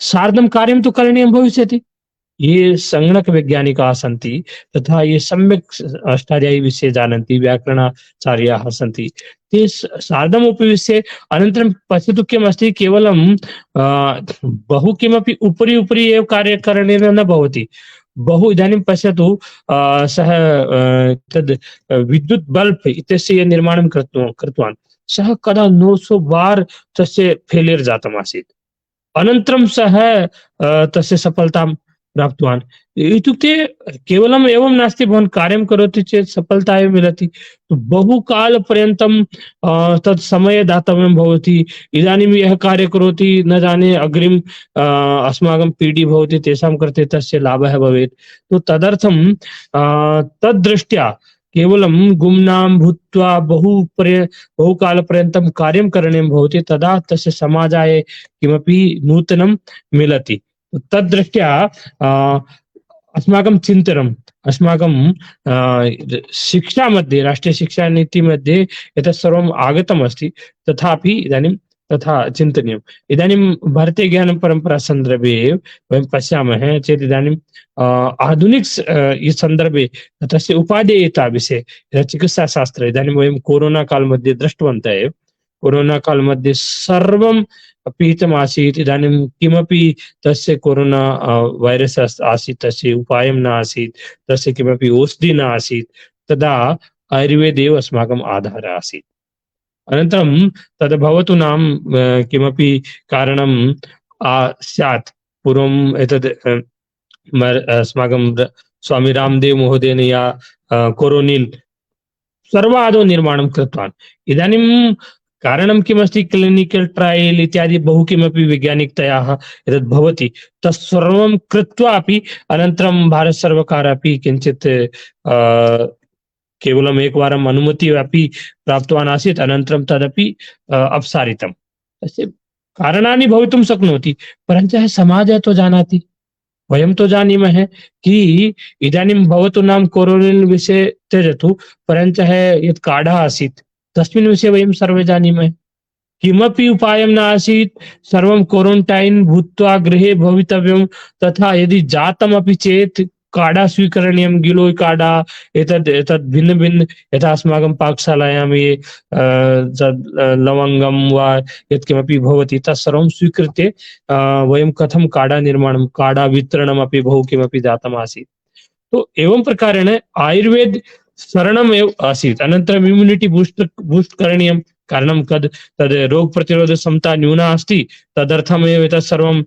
सार्धं कार्यं तु करणीयं भविष्यति। ये संगणक वैज्ञानिकाः सन्ति तथा ये सम्यक् अष्टाध्यायी विषये जानन्ति, व्याकरणाचार्याः सन्ति, ते सार्धम् उपविश्य अनन्तरं पश्यतु किमस्ति, केवलं बहु किमपि उपरि उपरि एव कार्यं करणेन न भवति। बहु इदानीं पश्यतु सः तद् विद्युत् बल्ब् इत्यस्य निर्माणं कृतवान्, सः कदा 900 बार तस्य फेलियर् जातम् आसीत्, अनन्तरं सः तस्य सफलतां प्राप्तवान्। इत्युक्ते केवलम् एवं नास्ति, भवान् कार्यं करोति चेत् सफलता एव मिलति। बहुकालपर्यन्तं तत् समय दातव्यं भवति। इदानीं यः कार्यं करोति न जाने अग्रिम अस्माकं पीढी भवति, तेषां कृते तस्य लाभः भवेत्। तो तदर्थं तद्दृष्ट्या केवलं गुम्नां भूत्वा बहुकालपर्यन्तं कार्यं करणीयं भवति, तदा तस्य समाजाय किमपि नूतनं मिलति। तद्दृष्ट्या अस्माकं चिन्तनम्, अस्माकं शिक्षा मध्ये, राष्ट्रीयशिक्षानीति मध्ये एतत् सर्वम् आगतम् अस्ति, तथापि इदानीं तथा चिन्तनीयम्। इदानीं भारतीयज्ञानपरम्परा सन्दर्भे वयं पश्यामः चेत् इदानीं आधुनिक सन्दर्भे तस्य उपादेयता विषये चिकित्साशास्त्रे इदानीं वयं कोरोना काल मध्ये दृष्टवन्तः एव। कोरोना काल मध्ये सर्वं पीडितम् आसीत्। इदानीं किमपि तस्य कोरोना वैरस् आसीत्, तस्य उपायं न आसीत्, तस्य किमपि औषधिः न आसीत्। तदा आयुर्वेद एव अस्माकम् आधारः आसीत्। अनन्तरं तद् भवतु नाम किमपि कारणं स्यात्, पूर्वम् एतद् अस्माकं स्वामी रामदेव महोदयेन या कोरोनिल् सर्वादौ निर्माणं कृतवान्। इदानीं कारणं किमस्ति, क्लिनिकल ट्रायल इत्यादि बहु किमपि वैज्ञानिकतयाः एतद् भवति, तत्सर्वं कृत्वा अपि अनन्तरं भारतसर्वकारः अपि किञ्चित् केवलम् एकवारम् अनुमतिः अपि प्राप्तवान् आसीत्, अनन्तरं तदपि अपसारितं। तस्य कारणानि भवितुं शक्नोति, परञ्च समाजः तो जानाति, वयं तो जानीमः कि इदानीं भवतु नाम कोरोनिल् विषये त्यजतु, परञ्च यत् काढा आसीत् तस्मिन् विषये वयं सर्वे जानीमः। किमपि उपायं न आसीत्, सर्वं क्वारण्टैन् भूत्वा गृहे भवितव्यं। तथा यदि जातमपि चेत् काढा स्वीकरणीयं, गिलोय् काढा, एतद् भिन्न भिन्न, यथा अस्माकं पाकशालायां ये लवङ्गं वा यत्किमपि भवति तत्सर्वं स्वीकृत्य वयं कथं काढा निर्माणं, काढा वितरणमपि बहु किमपि जातम् आसीत्। तो एवं प्रकारेण आयुर्वेद शरणम् एव आसीत्। अनन्तरम् इम्युनिटी बूस्ट् करणीयं, कारणं तद् रोग प्रतिरोध क्षमता न्यूना अस्ति, तदर्थमेव एतत् सर्वं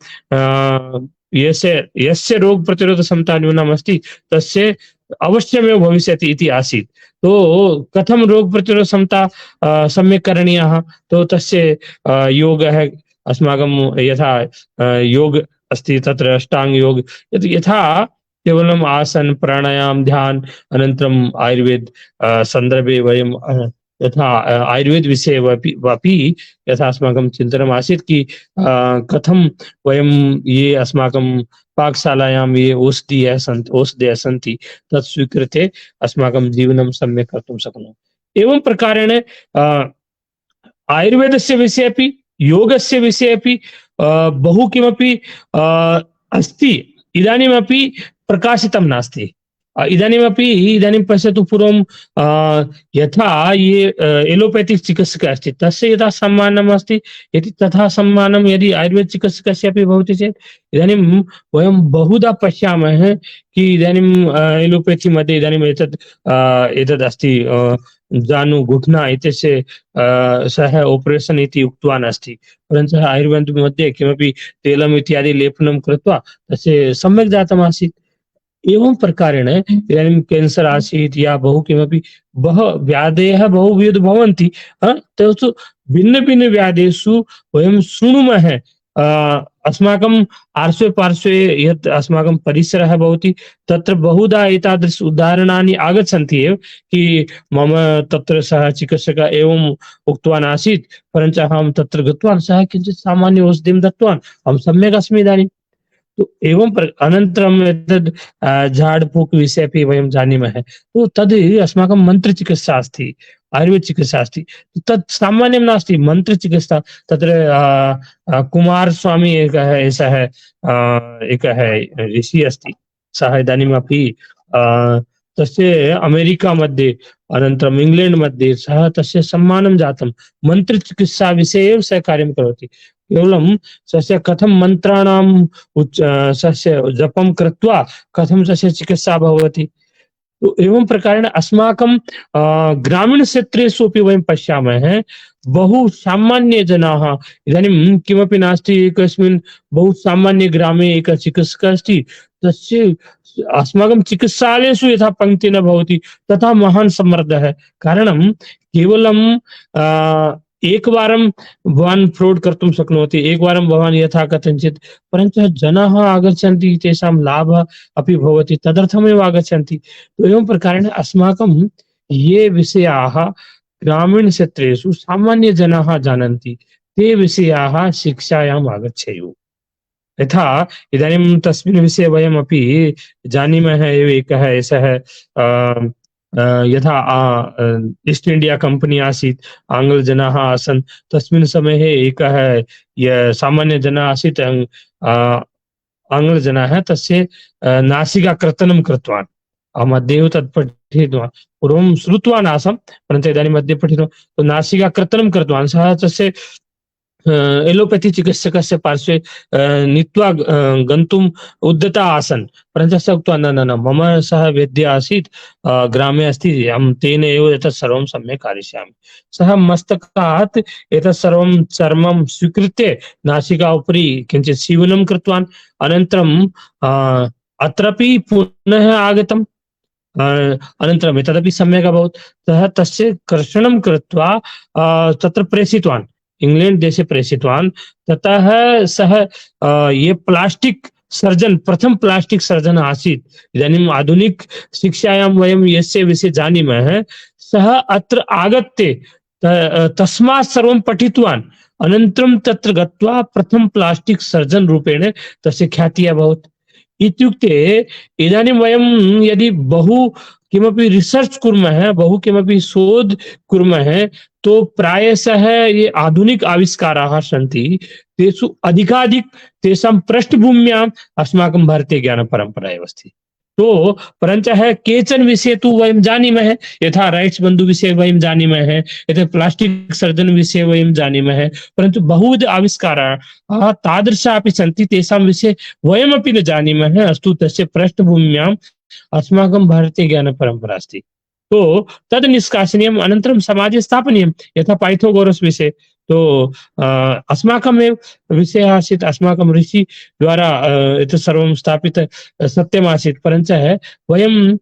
यस्य रोग प्रतिरोध क्षमता न्यूनम् अस्ति तस्य अवश्यमेव भविष्यति इति आसीत्। तो कथं रोग प्रतिरोध क्षमता सम्यक् करणीयः, तो तस्य योगः अस्माकं यथा योग अस्ति, तत्र अष्टांग योग, यथा केवलम् आसन प्राणायाम ध्यान, अनन्तरम् आयुर्वेद सन्दर्भे वयं यथा आयुर्वेद विषये वापि यथा अस्माकं चिन्तनम् आसीत् कि कथं वयं ये अस्माकं पाकशालायां ये औषधयः सन्ति तत् स्वीकृत्य अस्माकं जीवनं सम्यक् कर्तुं शक्नुमः। एवं प्रकारेण आयुर्वेदस्य विषये अपि योगस्य विषये अपि बहु किमपि अस्ति, इदानीमपि प्रकाशितं नास्ति। इदानीं पश्यतु, पूर्वं यथा ये एलोपैथिक् चिकित्सकः अस्ति तस्य यथा सम्मानम् अस्ति, यदि तथा सम्मानं यदि आयुर्वेद चिकित्सकस्य अपि भवति चेत् इदानीं वयं बहुधा पश्यामः कि इदानीं एलोपैथी मध्ये इदानीम् एतद् अस्ति जानु घुट्ना इत्यस्य सः ऑपरेशन् इति उक्तवान् अस्ति, परन्तु आयुर्वेद मध्ये किमपि तैलम् इत्यादि लेपनं कृत्वा तस्य सम्यक् जातम् आसीत्। एवं प्रकारेण इदानीं कैन्सर् आसीत् या बहु किमपि व्याधयः बहुविध भवन्ति, तेषु भिन्न भिन्न व्याधेषु वयं शृणुमः अस्माकं आर्श्वे पार्श्वे यत् अस्माकं परिसरः भवति तत्र बहुधा एतादृश उदाहरणानि आगच्छन्ति एव कि मम तत्र सः चिकित्सकः एवम् उक्तवान् आसीत्, परञ्च अहं तत्र गतवान्, सः किञ्चित् सामान्य औषधिं दत्तवान्, अहं सम्यक् अस्मि इदानीं। तो एवं अनन्तरम् एतद् झाड्फूक् विषये अपि वयं जानीमः। तो तद् अस्माकं मन्त्रचिकित्सा अस्ति, आयुर्वेदचिकित्सा अस्ति। तत् सामान्यं नास्ति, मन्त्रचिकित्सा। तत्र कुमारस्वामी एकः एषः एकः ऋषिः अस्ति। सः इदानीमपि तस्य अमेरिका मध्ये अनन्तरम् इङ्ग्लेण्ड् मध्ये सः तस्य सम्मानं जातं। मन्त्रचिकित्सा विषये एव सः कार्यं करोति। केवलं तस्य कथं मन्त्राणां तस्य जपं कृत्वा कथं तस्य चिकित्सा भवति। तो एवं प्रकारेण अस्माकं ग्रामीणक्षेत्रेषु अपि वयं पश्यामः, बहु सामान्यजनाः इदानीं किमपि नास्ति, एकस्मिन् बहु सामान्ये ग्रामे एकः चिकित्सकः अस्ति, तस्य अस्माकं चिकित्सालयेषु यथा पङ्क्तिः न भवति तथा महान् सम्मर्दः। कारणं केवलं एकवारं भवान् फ्रॉड् कर्तुं शक्नोति, एकवारं भवान् यथा कथञ्चित्, परञ्च जनाः आगच्छन्ति, तेषां लाभः अपि भवति, तदर्थमेव आगच्छन्ति। तो एवं प्रकारेण अस्माकं ये विषयाः ग्रामीणक्षेत्रेषु सामान्यजनाः जानन्ति, ते विषयाः शिक्षायाम् आगच्छेयुः। यथा इदानीं तस्मिन् विषये वयमपि जानीमः एव, एकः एषः यथा ईस्ट् इण्डिया कम्पनी आसीत्, आङ्ग्लजनाः आसन्, तस्मिन् समये एकः सामान्यजनः आसीत्, आङ्ग्लजनाः तस्य नासिकाकर्तनं कृतवान्। अहम् अद्यैव तत् पठितवान्, पूर्वं श्रुतवान् आसम्, परन्तु इदानीम् अद्य पठितवान्। तो नासिकाकर्तनं कृतवान्, सः तस्य एलोपैथी चिकित्सकस्य पार्श्वे नीत्वा गन्तुम् उद्यता आसन्, परञ्च सः उक्तवान्, न न न, मम सः वैद्यः आसीत्, ग्रामे अस्ति, अहं तेन एव एतत् सर्वं सम्यक् कारयिष्यामि। सः मस्तकात् एतत् सर्वं चर्मं स्वीकृत्य नासिका उपरि किञ्चित् सीवनं कृतवान्। अनन्तरं अत्रापि पुनः आगतम्, अनन्तरम् एतदपि सम्यक् अभवत्। सः तस्य कर्षणं कृत्वा तत्र प्रेषितवान्, इंग्लैंड देशे प्रेषितवान्। ततः सः ये प्लास्टिक सर्जन, प्रथम प्लास्टिक सर्जन आसीत्। इदानीम् आधुनिक शिक्षायां वयं यस्य विषये जानीमः, सः अत्र आगत्य तस्मात् सर्वं पठितवान्, अनन्तरं तत्र गत्वा प्रथम प्लास्टिक सर्जन रूपेण तस्य ख्यातिः अभवत्। इत्युक्ते इदानीं वयं यदि बहु किमपि रिसर्च कुर्मः, बहु किमपि शोध कुर्मः, तो प्रायशः ये आधुनिक आविष्काराः सन्ति, तेषु अधिकाधिक तेषां पृष्ठभूम्याम् अस्माकं भारतीय ज्ञानपरम्परा एव अस्ति। तो परञ्च केचन विषये तु वयं जानीमः, यथा राइट्स बन्धु विषये वयं जानीमः, यथा प्लास्टिक सर्जन विषये वयं जानीमः, परन्तु बहुविध आविष्काराः तादृशाः अपि सन्ति, तेषां विषये वयमपि न जानीमः। अस्तु, तस्य पृष्ठभूम्याम् अस्माकं भारतीय ज्ञानपरम्परा अस्ति। तो तद् निष्कासनीयम्, अनन्तरं समाजे स्थापनीयं। यथा पाइथागोरस् विषये, तो अस्माकमेव विषयः आसीत्, अस्माकं ऋषि द्वारा एतत् सर्वं स्थापित सत्यमासीत्, परञ्च वयं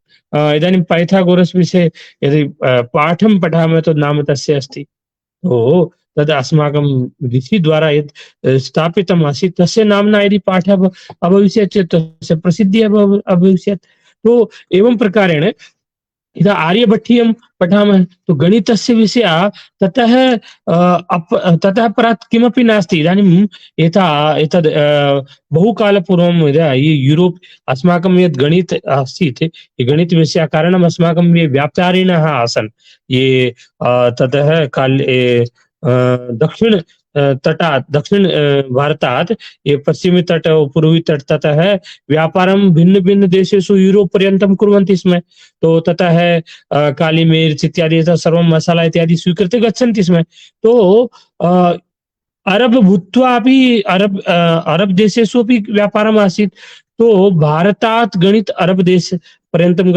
इदानीं पाइथागोरस् विषये यदि पाठं पठामः तो नाम तस्य अस्ति। तो तद् अस्माकं ऋषि द्वारा यत् स्थापितम् आसीत्, तस्य नाम्ना यदि पाठः अभविष्यत् चेत् तस्य प्रसिद्धिः अभविष्यत्। तो एवं प्रकारेण यदा आर्यभट्टीयं पठामः तो गणितस्य विषयः ततः परात् किमपि नास्ति। इदानीं यथा एतद् बहुकालपूर्वं यदा यूरोप् अस्माकं यद् गणित आसीत्, ये गणितविषयः कारणम् अस्माकं ये व्यापारिणः आसन्, ये ततः काले दक्षिण तटात्, दक्षिण भारतात् ये पश्चिमी तट, पूर्वी तट, ततः व्यापारं भिन्न भिन्न देशेषु यूरोप पर्यन्तं कुर्वन्ति स्म। तो ततः काली मिर्च इत्यादि सर्वं मसाला इत्यादि स्वीकृत्य गच्छन्ति स्म। तो अरब भूत्वा अपि अरब देशेषु अपि व्यापारम् आसीत्। तो भारतात् गणित अरब देश पर्यन्तं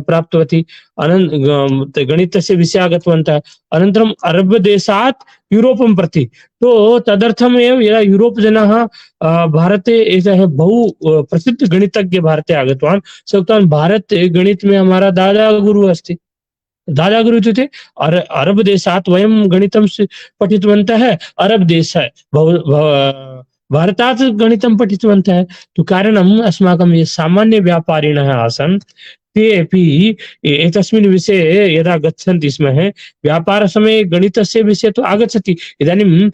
प्राप्तवती, गणितस्य विषयः गतवन्तः, अनन्तरम् अरब देशात् यूरोपं प्रति। तो तदर्थमेव यदा यूरोप जनाः भारते एकः बहु प्रसिद्ध गणितज्ञ भारते आगतवान्, सः उक्तवान्, भारत गणित में हमारा दादा गुरु अस्ति। दादा गुरु इत्युक्ते अरब देशात् वयं गणितं पठितवन्तः, अरब देश भारतात् गणितं पठितवन्तः। तु कारणम् अस्माकं ये सामान्यव्यापारिणः आसन् ते अपि एतस्मिन् विषये यदा गच्छन्ति स्म व्यापारसमये गणितस्य विषये तु आगच्छति। इदानीं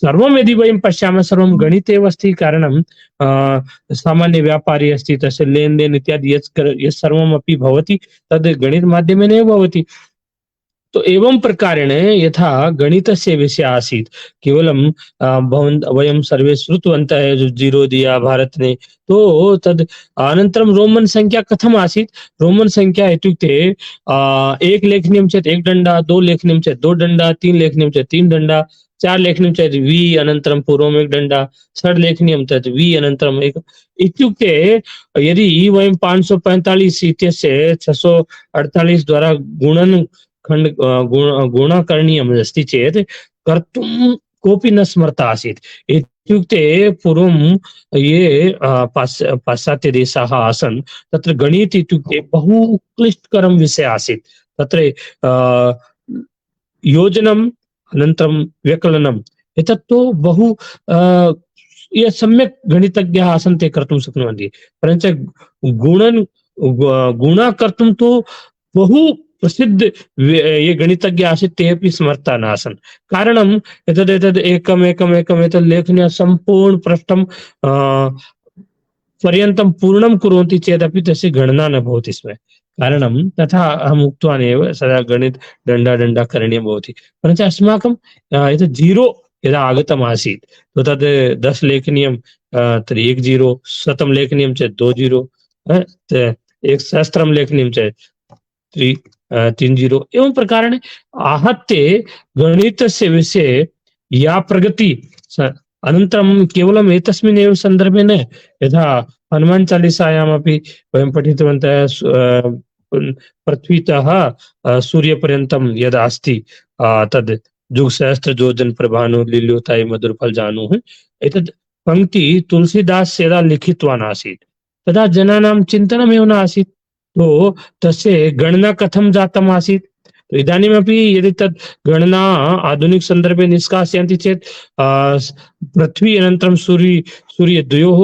सर्वं यदि वयं पश्यामः सर्वं गणिते एव अस्ति। कारणं सामान्यव्यापारी अस्ति तस्य लेनदेन इत्यादि यत् सर्वमपि भवति तद् गणितमाध्यमेन एव भवति। तो एवं प्रकारेण यथा गणितस्य विषय आसीत् केवलं वयं सर्वे श्रुतवन्तः जो जीरो दिया भारत ने, तो तद् अनन्तरं रोमन् संख्या कथम् आसीत्। रोमन् संख्या इत्युक्ते एक लेखनीयं चेत् एक दण्डा, दो लेखनीयं चेत् दो दण्डा, तीन लेखनीयं चेत् तीन दण्डा, चार लेखनीयं चेत् वि अनन्तरं पूर्वम् एक दण्डा, षड् लेखनीयं चेत् वि अनन्तरम् एक। इत्युक्ते यदि वयं 545 इत्यस्य 648 द्वारा गुणनं गुण करणीयम् अस्ति चेत् कर्तुं कोऽपि न समर्थः आसीत्। इत्युक्ते पूर्वं ये पाश्चात्यदेशाः आसन् तत्र गणित इत्युक्ते बहु क्लिष्टकरं विषय आसीत्। तत्र योजनम् अनन्तरं व्यकलनम् एतत् तु बहु ये सम्यक् गणितज्ञाः आसन् ते कर्तुं शक्नुवन्ति। परञ्च गुणा कर्तुं तु बहु प्रसिद्ध ये गणितज्ञ आसीत् ते अपि समर्थाः नासन्। कारणम् एतद् एकमेकम् एतद् लेखनीय सम्पूर्ण पृष्ठं पर्यन्तं पूर्णं कुर्वन्ति चेदपि तस्य गणना न भवति स्म। कारणं तथा अहम् उक्तवान् एव सदा गणित दण्डा करणीयं भवति। परञ्च अस्माकं एतद् जीरो यदा आगतम् आसीत् तो तद् 10 लेखनीयं तर्हि 1 जीरो, 100 लेखनीयं चेत् 2 जीरो, 1,000 लेखनीयं चेत् 3 जीरो। एवं प्रकारेण आहत्य गणितस्य विषये या प्रगति अनन्तरं केवलम् एतस्मिन् एव सन्दर्भे न, यथा हनुमान् चालीसायामपि वयं पठितवन्तः पृथ्वीतः सूर्यपर्यन्तं यद् अस्ति तद् जुगसहस्र योजन प्रभानु लील्योताय मधुरफल जानुः। एतद् पंक्ति तुलसीदास यदा लिखितवान् आसीत् तदा जनानां चिन्तनमेव न आसीत्। तो तस्य गणना कथं जातम् आसीत्। तो इदानीमपि यदि तद् गणना आधुनिक सन्दर्भे निष्कासयन्ति चेत् पृथ्वी अनन्तरं सूर्यद्वयोः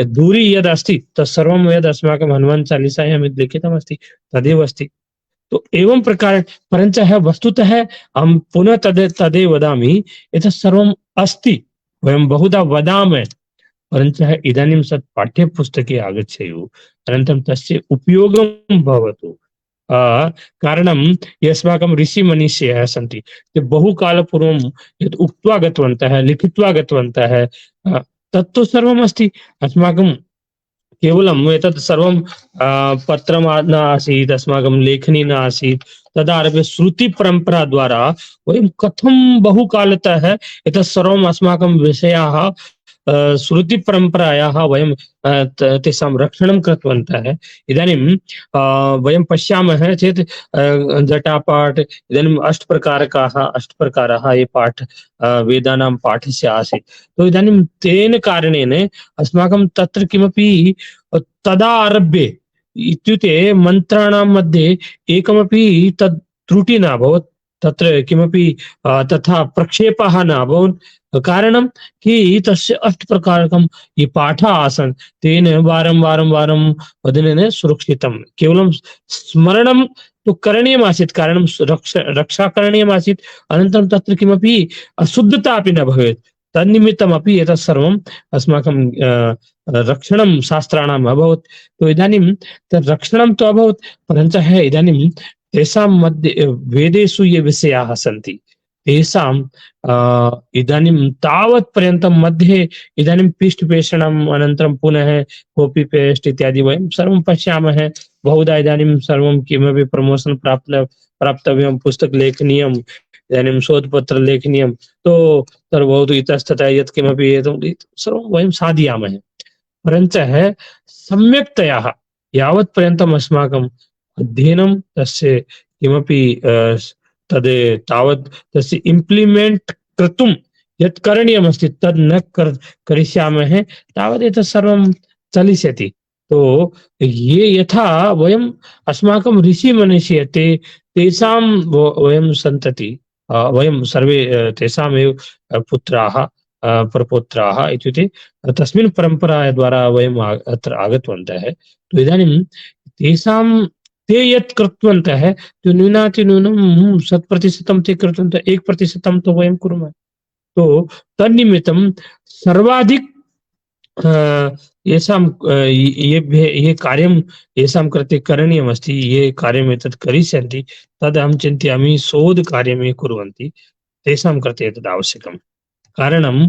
दूरी यद् अस्ति तत्सर्वं यद् अस्माकं हनुमान् चालीसायां यद् लिखितमस्ति तदेव अस्ति। तो एवं प्रकार परञ्च वस्तुतः अहं पुनः तदेव वदामि, एतत् सर्वम् अस्ति, वयं बहुधा वदामः, परञ्च इदानीं सत् पाठ्यपुस्तके आगच्छेयुः, अनन्तरं तस्य उपयोगं भवतु। कारणं यस्माकं ऋषिमनीषयः सन्ति ते बहुकालपूर्वं यत् उक्त्वा गतवन्तः, लिखित्वा गतवन्तः, तत्तु सर्वम् अस्ति। अस्माकं केवलम् एतत् सर्वं पत्रं न आसीत्, अस्माकं लेखनी न आसीत्, तदारभ्य श्रुतिपरम्परा द्वारा वयं कथं बहुकालतः एतत् सर्वम् अस्माकं विषयाः श्रुतिपरम्परायाः वयं तेषां रक्षणं कृतवन्तः। इदानीं वयं पश्यामः चेत् जटापाठ, इदानीम् अष्टप्रकाराः ये पाठ वेदानां पाठस्य आसीत्। तो इदानीं तेन कारणेन अस्माकं तत्र किमपि तदा आरभ्य इत्युक्ते मन्त्राणां मध्ये एकमपि तत् त्रुटि न अभवत्, तत्र किमपि तथा प्रक्षेपः न अभवत्। कारणं कि तस्य अष्टप्रकारकं ये पाठाः आसन् तेन वारं वदनेन सुरक्षितं। केवलं स्मरणं तु करणीयमासीत्, कारणं रक्षा करणीयमासीत्, अनन्तरं तत्र किमपि अशुद्धता अपि न भवेत्। तन्निमित्तमपि एतत् सर्वम् अस्माकं रक्षणं शास्त्राणाम् अभवत्। तो इदानीं तत् रक्षणं तु अभवत्, परञ्च इदानीं तेषां मध्ये वेदेषु ये विषयाः सन्ति तेषां इदानीं तावत् पर्यन्तं मध्ये इदानीं पृष्ठपेषणम् अनन्तरं पुनः कॉपी पेस्ट इत्यादि वयं सर्वं पश्यामः। बहुधा इदानीं सर्वं किमपि प्रमोशन् प्राप्तव्यं, पुस्तक लेखनीयम्, इदानीं शोधपत्र लेखनीयं, तो तद्भवतु इतस्ततः यत् किमपि सर्वं वयं साधयामः। परञ्च सम्यक्तया यावत् पर्यन्तम् अस्माकम् अध्ययनं तस्य किमपि तद् तावत् तस्य इम्प्लिमेण्ट् कर्तुं यत् करणीयमस्ति तद् न करिष्यामः तावत् एतत् सर्वं चलिष्यति। तो ये यथा वयम् अस्माकं ऋषिमनीषयः तेषां वयं सन्तति, वयं सर्वे तेषामेव पुत्राः, प्रपौत्राः इत्युक्ते तस्मिन् परम्पराद्वारा वयम् अत्र आगतवन्तः। तो इदानीं तेषां ते यत् कृतवन्तः न्यूनातिन्यूनं 100% ते कृतवन्तः, 1% तो वयं कुर्मः। तो तन्निमित्तं सर्वाधिक येषां ये कार्यं येषां कृते करणीयमस्ति, ये कार्यम् एतत् करिष्यन्ति, तद् अहं चिन्तयामि शोधकार्यं ये कुर्वन्ति तेषां कृते एतद् आवश्यकं। कारणं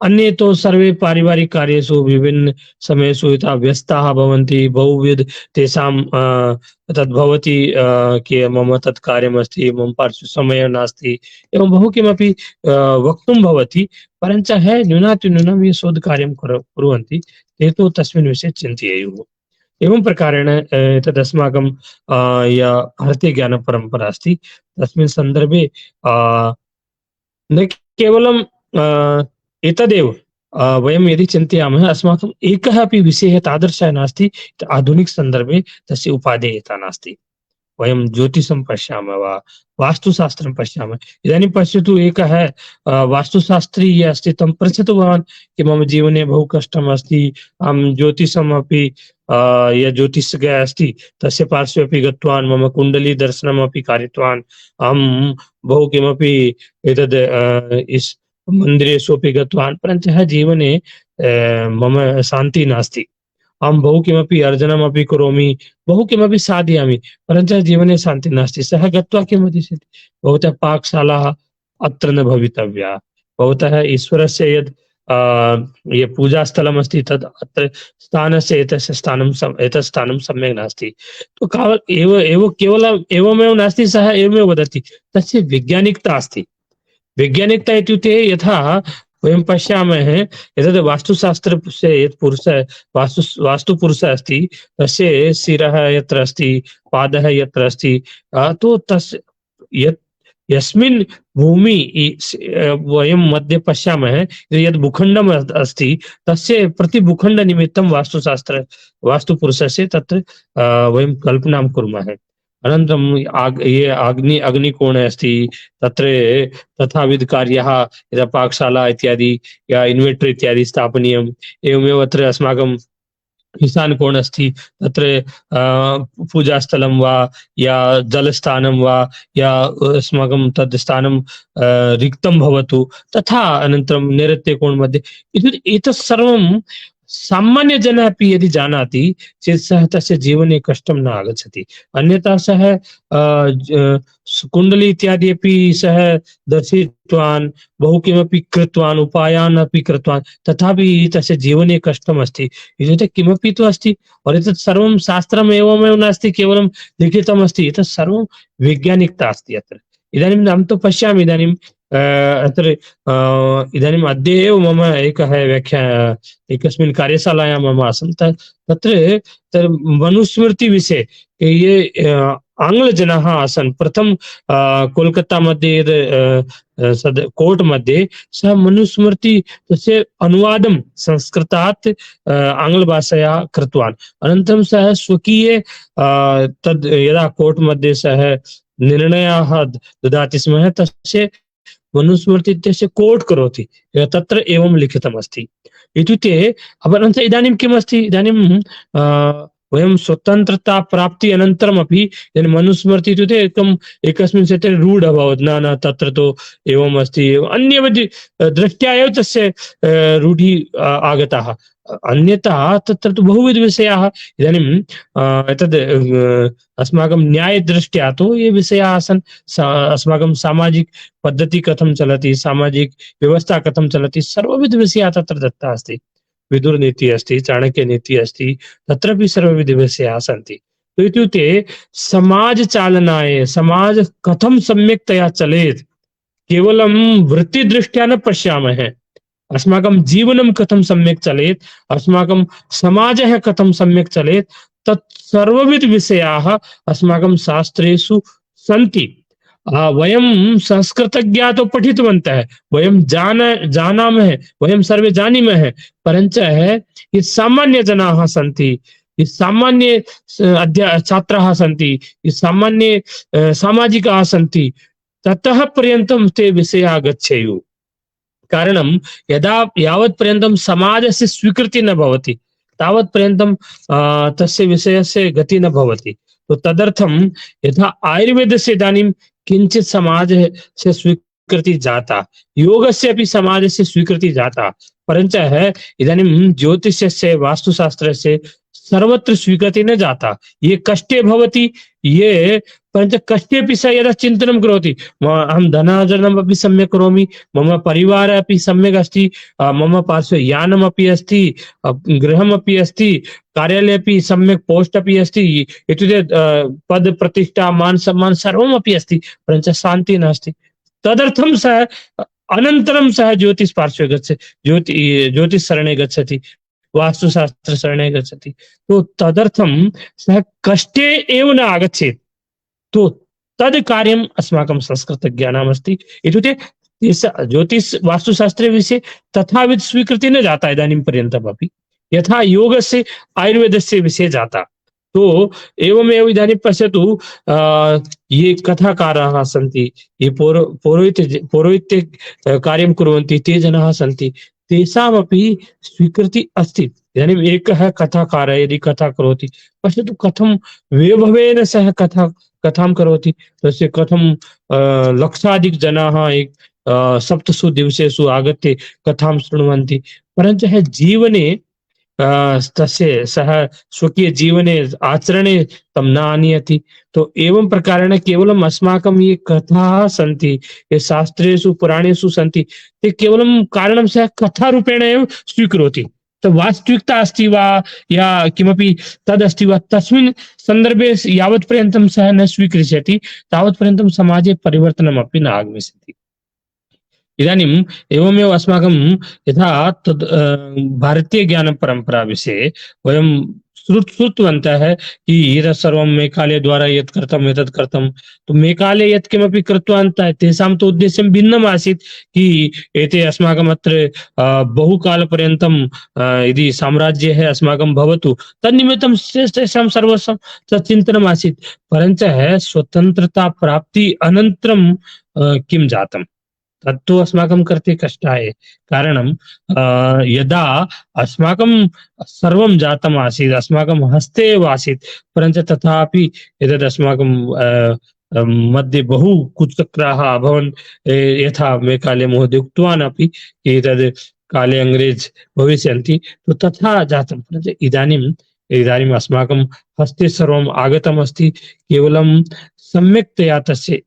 अन्ये तो सर्वे पारिवारिक कार्येषु विभिन्न समयेषु यथा व्यस्ताः भवन्ति, बहुविध तेषां तद्भवति कि मम तत् कार्यमस्ति, मम पार्श्वे समयः नास्ति, एवं बहु किमपि वक्तुं भवति, परञ्च न्यूनातिन्यूनं ये शोधकार्यं कुर्वन्ति ते तु तस्मिन् विषये चिन्तयेयुः। एवं प्रकारेण एतद् अस्माकं या भारतीयज्ञानपरम्परा अस्ति, तस्मिन् सन्दर्भे न केवलं एतदेव वयं यदि चिन्तयामः, अस्माकम् एकः अपि विषयः तादृशः नास्ति आधुनिकसन्दर्भे तस्य उपादेयता नास्ति। वयं ज्योतिषं पश्यामः वा वास्तुशास्त्रं पश्यामः, इदानीं पश्यतु, एकः वास्तुशास्त्री ये अस्ति तं पृच्छतु भवान् कि मम जीवने बहु कष्टम् अस्ति, अहं ज्योतिषमपि यः ज्योतिषज्ञः अस्ति तस्य पार्श्वे अपि गतवान्, मम कुण्डली दर्शनमपि कारितवान्, अहं बहु किमपि एतद् इस् मन्दिरेषु अपि गतवान्, परञ्च जीवने मम शान्तिः नास्ति। अहं बहु किमपि अर्जनमपि करोमि, बहु किमपि साधयामि, परञ्च जीवने शान्तिः नास्ति। सः गत्वा किं वदिष्यति, भवतः पाकशाला अत्र न भवितव्या, भवतः ईश्वरस्य यद् ये पूजास्थलमस्ति तद् अत्र स्थानस्य एतस्य एतत् स्थानं सम्यक् नास्ति। तो केवलं एवमेव नास्ति, सः एवमेव वदति, तस्य वैज्ञानिकता अस्ति। वैज्ञानिकता इत्युक्ते यथा वयं पश्यामः, एतद् वास्तुशास्त्रस्य यत् पुरुषः वास्तुपुरुषः अस्ति, तस्य शिरः यत्र अस्ति, पादः यत्र अस्ति, तो तस्य यस्मिन् भूमि वयं मध्ये पश्यामः, यद् भूखण्डम् अस्ति, तस्य प्रतिभूखण्डनिमित्तं वास्तुपुरुषस्य तत्र वयं कल्पनां कुर्मः। अनन्तरं ये अग्निकोणे अस्ति, तत्र तथाविध कार्यः, यदा पाकशाला इत्यादि या इन्वर्टर् इत्यादि स्थापनीयम्। एवमेव अत्र अस्माकं ईशान कोण अस्ति, तत्र पूजास्थलं वा या जलस्थानं वा या अस्माकं तद् स्थानं रिक्तं भवतु, तथा अनन्तरं नैऋत्यकोण मध्ये। एतत् सर्वं सामान्यजनः अपि यदि जानाति चेत् सः तस्य जीवने कष्टं न आगच्छति। अन्यथा सः कुण्डली इत्यादि अपि सः दर्शितवान्, बहु किमपि कृतवान्, उपायान् अपि कृतवान्, तथापि तस्य जीवने कष्टमस्ति। इत्युक्ते किमपि तु अस्ति, और एतत् सर्वं शास्त्रम् एवमेव नास्ति केवलं लिखितमस्ति, एतत् सर्वं वैज्ञानिकता अस्ति अत्र। इदानीं अहं तु पश्यामि, इदानीं अत्र इदानीम् अद्य एव मम एकः एकस्मिन् कार्यशालायां मम आसम्, तत्र मनुस्मृतिविषये ये आङ्ग्लजनाः आसन्, प्रथम कोलकाता मध्ये यद् कोर्ट् मध्ये सः मनुस्मृति तस्य अनुवादं संस्कृतात् आङ्ग्लभाषया कृतवान्। अनन्तरं सः स्वकीये तद् यदा कोर्ट् मध्ये सः निर्णयाः ददाति स्म, तस्य मनुस्मृति इत्यस्य कोट् करोति, तत्र एवं लिखितमस्ति। इत्युक्ते अपरञ्च इदानीं किमस्ति, इदानीं वयं स्वतन्त्रता प्राप्ति अनन्तरमपि मनुस्मृति इत्युक्ते एकस्मिन् क्षेत्रे रूढ अभवत्, न तत्र तु एवम् अस्ति, अन्यविध दृष्ट्या एव तस्य रूढिः आगताः। अन्यथा तत्र तु बहुविधविषयाः, इदानीं एतद् अस्माकं न्यायदृष्ट्या तु ये विषयाः आसन्, अस्माकं सामाजिक पद्धति कथं चलति, सामाजिक व्यवस्था कथं चलति, सर्वविधविषयाः तत्र दत्ता अस्ति। विदुरनीतिः अस्ति, चाणक्यनीतिः अस्ति, तत्रापि सर्वविधविषयाः सन्ति। तो इत्युक्ते समाजचालनाय, समाज कथं सम्यक्तया चलेत्, केवलं वृत्तिदृष्ट्या न पश्यामः, अस्माकं जीवनं कथं सम्यक् चलेत्, अस्माकं समाजः कथं सम्यक् चलेत्, तत् सर्वविध विषयाः अस्माकं शास्त्रेषु सन्ति। वयं संस्कृतज्ञाः तो पठितवन्तः, वयं जानामः, वयं सर्वे जानीमः, परञ्च ये सामान्यजनाः सन्ति, ये सामान्य छात्राः सन्ति, ये सामान्य सामाजिकाः सन्ति, ततः पर्यन्तं ते विषयाः गच्छेयुः। कारणं यदा यावत्पर्यन्तं समाजस्य स्वीकृतिः न भवति तावत्पर्यन्तं तस्य विषयस्य गतिः न भवति। तो तदर्थं यथा आयुर्वेदस्य इदानीं किञ्चित् समाजस्य स्वीकृतिः जाता, योगस्य अपि समाजस्य स्वीकृतिः जाता, परञ्च इदानीं ज्योतिषस्य वास्तुशास्त्रस्य सर्वत्र स्वीकृतिः न जाता। ये कष्टे भवति ये, परञ्च कष्टेपि सः यदा चिन्तनं करोति अहं धनार्जनमपि सम्यक् करोमि, मम परिवारः अपि सम्यक् अस्ति, मम पार्श्वे यानमपि अस्ति, गृहमपि अस्ति, कार्यालये अपि सम्यक् पोस्ट् अपि अस्ति, इत्युक्ते पद प्रतिष्ठा मान सम्मान सर्वमपि अस्ति, परञ्च शान्तिः नास्ति। तदर्थं सः अनन्तरं सः ज्योतिष पार्श्वे गच्छति, ज्योतिषशरणे गच्छति, वास्तुशास्त्रशरणे गच्छति। तो तदर्थं सः कष्टे एव न आगच्छेत्। तो तद् कार्यम् अस्माकं संस्कृतज्ञानामस्ति। इत्युक्ते ज्योतिष वास्तुशास्त्रे विषये तथाविध स्वीकृतिः न जाता इदानीं पर्यन्तमपि, यथा योगस्य आयुर्वेदस्य विषये जाता। तो एवमेव इदानीं पश्यतु, ये कथाकाराः सन्ति, ये पौरोहित्य कार्यं कुर्वन्ति ते जनाः सन्ति, तेषामपि स्वीकृतिः अस्ति। इदानीम् एकः कथाकारः यदि कथा करोति, पश्यतु कथं वैभवेन सः कथां करोति, तस्य कथं लक्षाधिकजनाः सप्तसु दिवसेषु आगत्य कथां शृण्वन्ति, परञ्च जीवने तस्य सः स्वकीय जीवने आचरणे तं न आनयति। तो एवं प्रकारेण केवलम् अस्माकं ये कथाः सन्ति, ये शास्त्रेषु पुराणेषु सन्ति, ते केवलं कारणं सः कथारूपेण एव स्वीकरोति। तो वास्तविकता अस्ति वा या किमपि तदस्ति वा, तस्मिन् सन्दर्भे यावत्पर्यन्तं सः न स्वीकरिष्यति तावत्पर्यन्तं समाजे परिवर्तनमपि न आगमिष्यति। इदानीम् एवमेव अस्माकं यथा तद् भारतीय ज्ञानपरम्परा विषये वयं श्रुतवन्तः कि एतत् सर्वं मेकाले द्वारा यत् कृतम् एतत् कृतं। तो मेकाले यत् किमपि कृतवन्तः तेषां तु उद्देश्यं भिन्नम् आसीत् कि एते अस्माकम् अत्र बहुकालपर्यन्तं यदि साम्राज्यः अस्माकं भवतु तन्निमित्तं तेषां सर्वस्वं तत् चिन्तनम् आसीत्। परञ्च स्वतन्त्रता प्राप्ति अनन्तरं किं जातम् तत्तु अस्माकं कृते कष्टाय। कारणं यदा अस्माकं सर्वं जातम् आसीत्, अस्माकं हस्ते एव आसीत्, परञ्च तथापि एतद् अस्माकं मध्ये बहु कुचक्राः अभवन्। यथा मेकाले महोदय उक्तवान् अपि एतद् काले अंग्रेज भविष्यन्ति, तो तथा जातं। परञ्च इदानीम् अस्माकं हस्ते सर्वम् आगतमस्ति, केवलं सम्यक्तया तस्य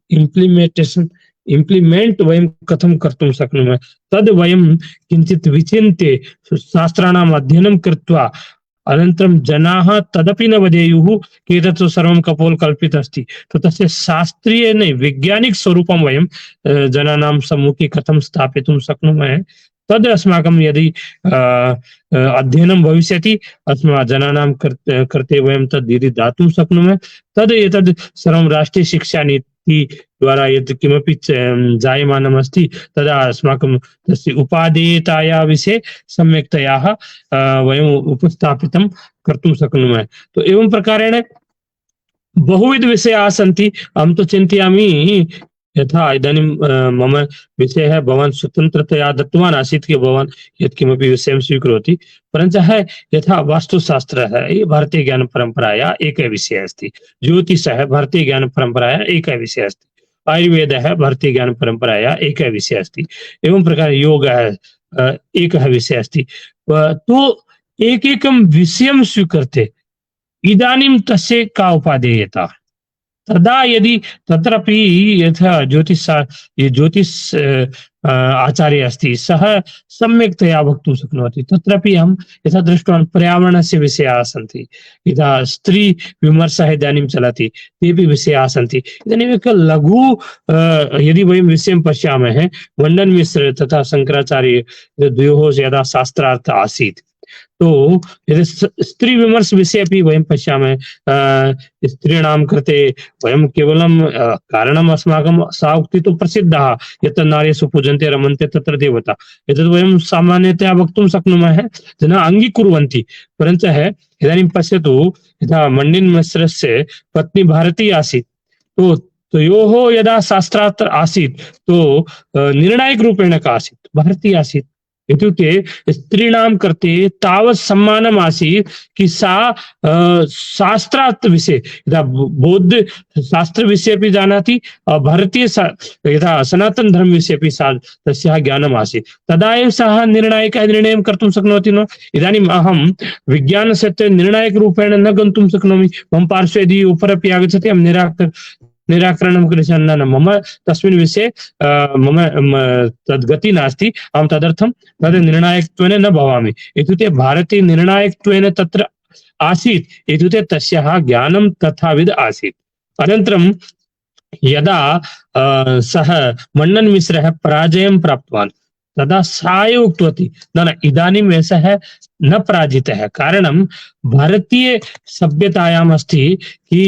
इम्प्लिमेंट वयं कथं कर्तुं शक्नुमः तद् वयं किञ्चित् विचिन्त्य शास्त्राणाम् अध्ययनं कृत्वा अनन्तरं जनाः तदपि न वदेयुः कि एतत् सर्वं कपोलकल्पितम् अस्ति। तो तस्य शास्त्रीय न वैज्ञानिक स्वरूपं वयं जनानां सम्मुखे कथं स्थापितुं शक्नुमः तद् अस्माकं यदि अध्ययनं भविष्यति, अस्माकं जनानां कृते वयं तद् यदि दातुं शक्नुमः, तद् एतद् सर्वं राष्ट्रीय शिक्षा नीति द्वारा यत् किमपि जायमानम् अस्ति तदा अस्माकं तस्य उपादेयतायाः विषये सम्यक्तया वयम् उपस्थापितं कर्तुं शक्नुमः। तो एवं प्रकारेण बहुविध विषयाः सन्ति। अहं तु चिन्तयामि यथा इदानीं मम विषयः भवान् स्वतन्त्रतया दत्तवान् आसीत् कि भवान् यत्किमपि विषयं स्वीकरोति, परञ्च यथा वास्तुशास्त्रः भारतीय ज्ञानपरम्परायाः एकः विषयः अस्ति, ज्योतिषः भारतीय ज्ञानपरम्परायाः एकः विषयः अस्ति, आयुर्वेदः भारतीय ज्ञानपरम्परायाः एकः विषयः अस्ति, एवं प्रकारे योगः एकः विषयः अस्ति। तो एकैकं विषयं स्वीकृत्य इदानीं तस्य का उपादेयता, तदा यदि तत्रापि यथा ज्योतिष आचार्य अस्ति सः सम्यक्तया वक्तुं शक्नोति। तत्रापि अहं यथा दृष्टवान् पर्यावरणस्य विषयाः सन्ति, यथा स्त्री विमर्शः इदानीं चलति, तेपि विषयाः सन्ति। इदानीम् एकः लघु यदि वयं विषयं पश्यामः, वण्डनमिश्र तथा शङ्कराचार्य द्वयोः यदा शास्त्रार्थ आसीत्, तो यदि स्त्री विमर्श विषये अपि वयं पश्यामः, स्त्रीणां कृते वयं केवलं कारणम् अस्माकं सा उक्तिः तु प्रसिद्धा, यत्र नार्यः पूजन्ते रमन्ते तत्र देवता, एतद् वयं सामान्यतया वक्तुं शक्नुमः, जनाः अङ्गीकुर्वन्ति। परञ्च इदानीं पश्यतु, यथा मण्डिन मिश्रस्य पत्नी भारती आसीत्, तो तयोः यदा शास्त्रार्थ आसीत् तो निर्णायकरूपेण का आसीत् भारतीय आसीत् इत्युक्ते स्त्रीणां कृते तावत् सम्मानम् आसीत् कि सा शास्त्रार्थ विषये यदा बौद्ध शास्त्र विषये अपि जानाति भारतीय यथा सनातन धर्म विषये अपि सा तस्याः ज्ञानम् आसीत् तदा एव सः निर्णायकः निर्णयं कर्तुं शक्नोति न इदानीम् अहं विज्ञानक्षेत्रे निर्णायकरूपेण न गन्तुं शक्नोमि मम पार्श्वे यदि उपरपि आगच्छति अहं निराकरणं करिष्यामि न मम तस्मिन् विषये मम तद्गति नास्ति अहं तदर्थं तद् निर्णायकत्वेन न भवामि इत्युक्ते भारतीय निर्णायकत्वेन तत्र आसीत् इत्युक्ते तस्याः ज्ञानं तथाविध आसीत् अनन्तरं यदा सः मण्डन मिश्रः पराजयं प्राप्तवान् तदा सा एव उक्तवती न इदानीं सः न पराजितः कारणं भारतीय सभ्यतायाम् अस्ति कि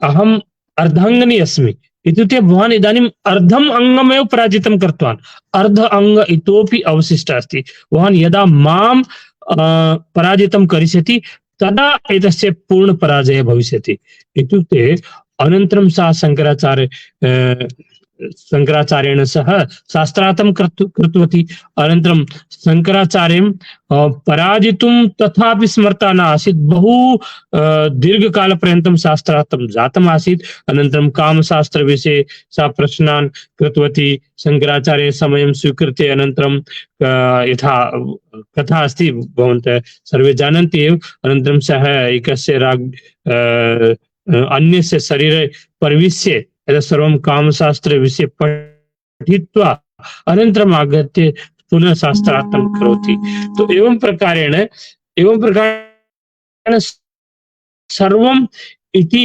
अहम् अर्धाङ्गिनी अस्मि इत्युक्ते भवान् इदानीम् अर्धम् अङ्गमेव पराजितं कृतवान् अर्ध अङ्ग इतोपि अवशिष्टः अस्ति भवान् यदा मां पराजितं करिष्यति तदा एतस्य पूर्णपराजयः भविष्यति इत्युक्ते अनन्तरं सा शङ्कराचार्येण सह शास्त्रार्थं कृतवती अनन्तरं शङ्कराचार्यं पराजितुं तथापि समर्था न आसीत् बहु दीर्घकालपर्यन्तं शास्त्रार्थं जातम् आसीत् अनन्तरं कामशास्त्रविषये सा प्रश्नान् कृतवती शङ्कराचार्य समयं स्वीकृत्य अनन्तरं यथा कथा अस्ति भवन्तः सर्वे जानन्ति एव अनन्तरं सः एकस्य अन्यस्य शरीरे प्रविश्य यदा सर्वं कामशास्त्र विषये पठित्वा अनन्तरम् आगत्य पुनः शास्त्रार्थं करोति तो एवं प्रकारेण सर्वम् इति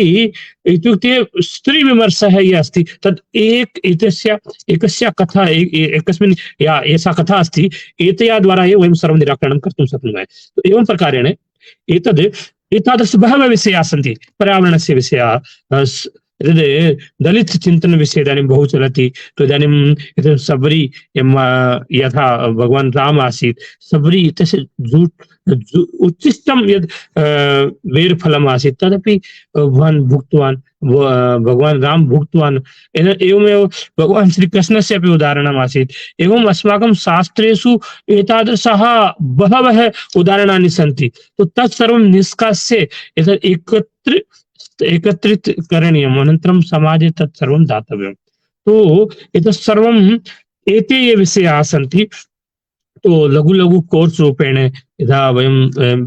इत्युक्ते स्त्रीविमर्शः ये अस्ति तद् एकस्य कथा एकस्मिन् एषा कथा अस्ति एतया द्वारा एव वयं सर्वं निराकरणं कर्तुं शक्नुमः तो एवं प्रकारेण एतादृश बहवः विषयाः सन्ति पर्यावरणस्य विषयाः दलित चिंतन विषय इदानीं बहु चलति तो इदानीं सबरी यथा भगवान् राम आसीत् सबरी तस्य उच्छिष्टं यद् वेरफलम् आसीत् तदपि भवान् भुक्तवान् भगवान् राम भुक्तवान् एवमेव भगवान् श्रीकृष्णस्य अपि उदाहरणम् आसीत् एवम् अस्माकं शास्त्रेषु एतादृशाः बहवः उदाहरणानि सन्ति तो तत्सर्वं निष्कास्य एकत्रित करणीयम् अनन्तरं समाजे तत्सर्वं दातव्यं तो एतत् सर्वम् एते ये विषयाः सन्ति तो लघु लघु कोर्स रूपेण यदा वयं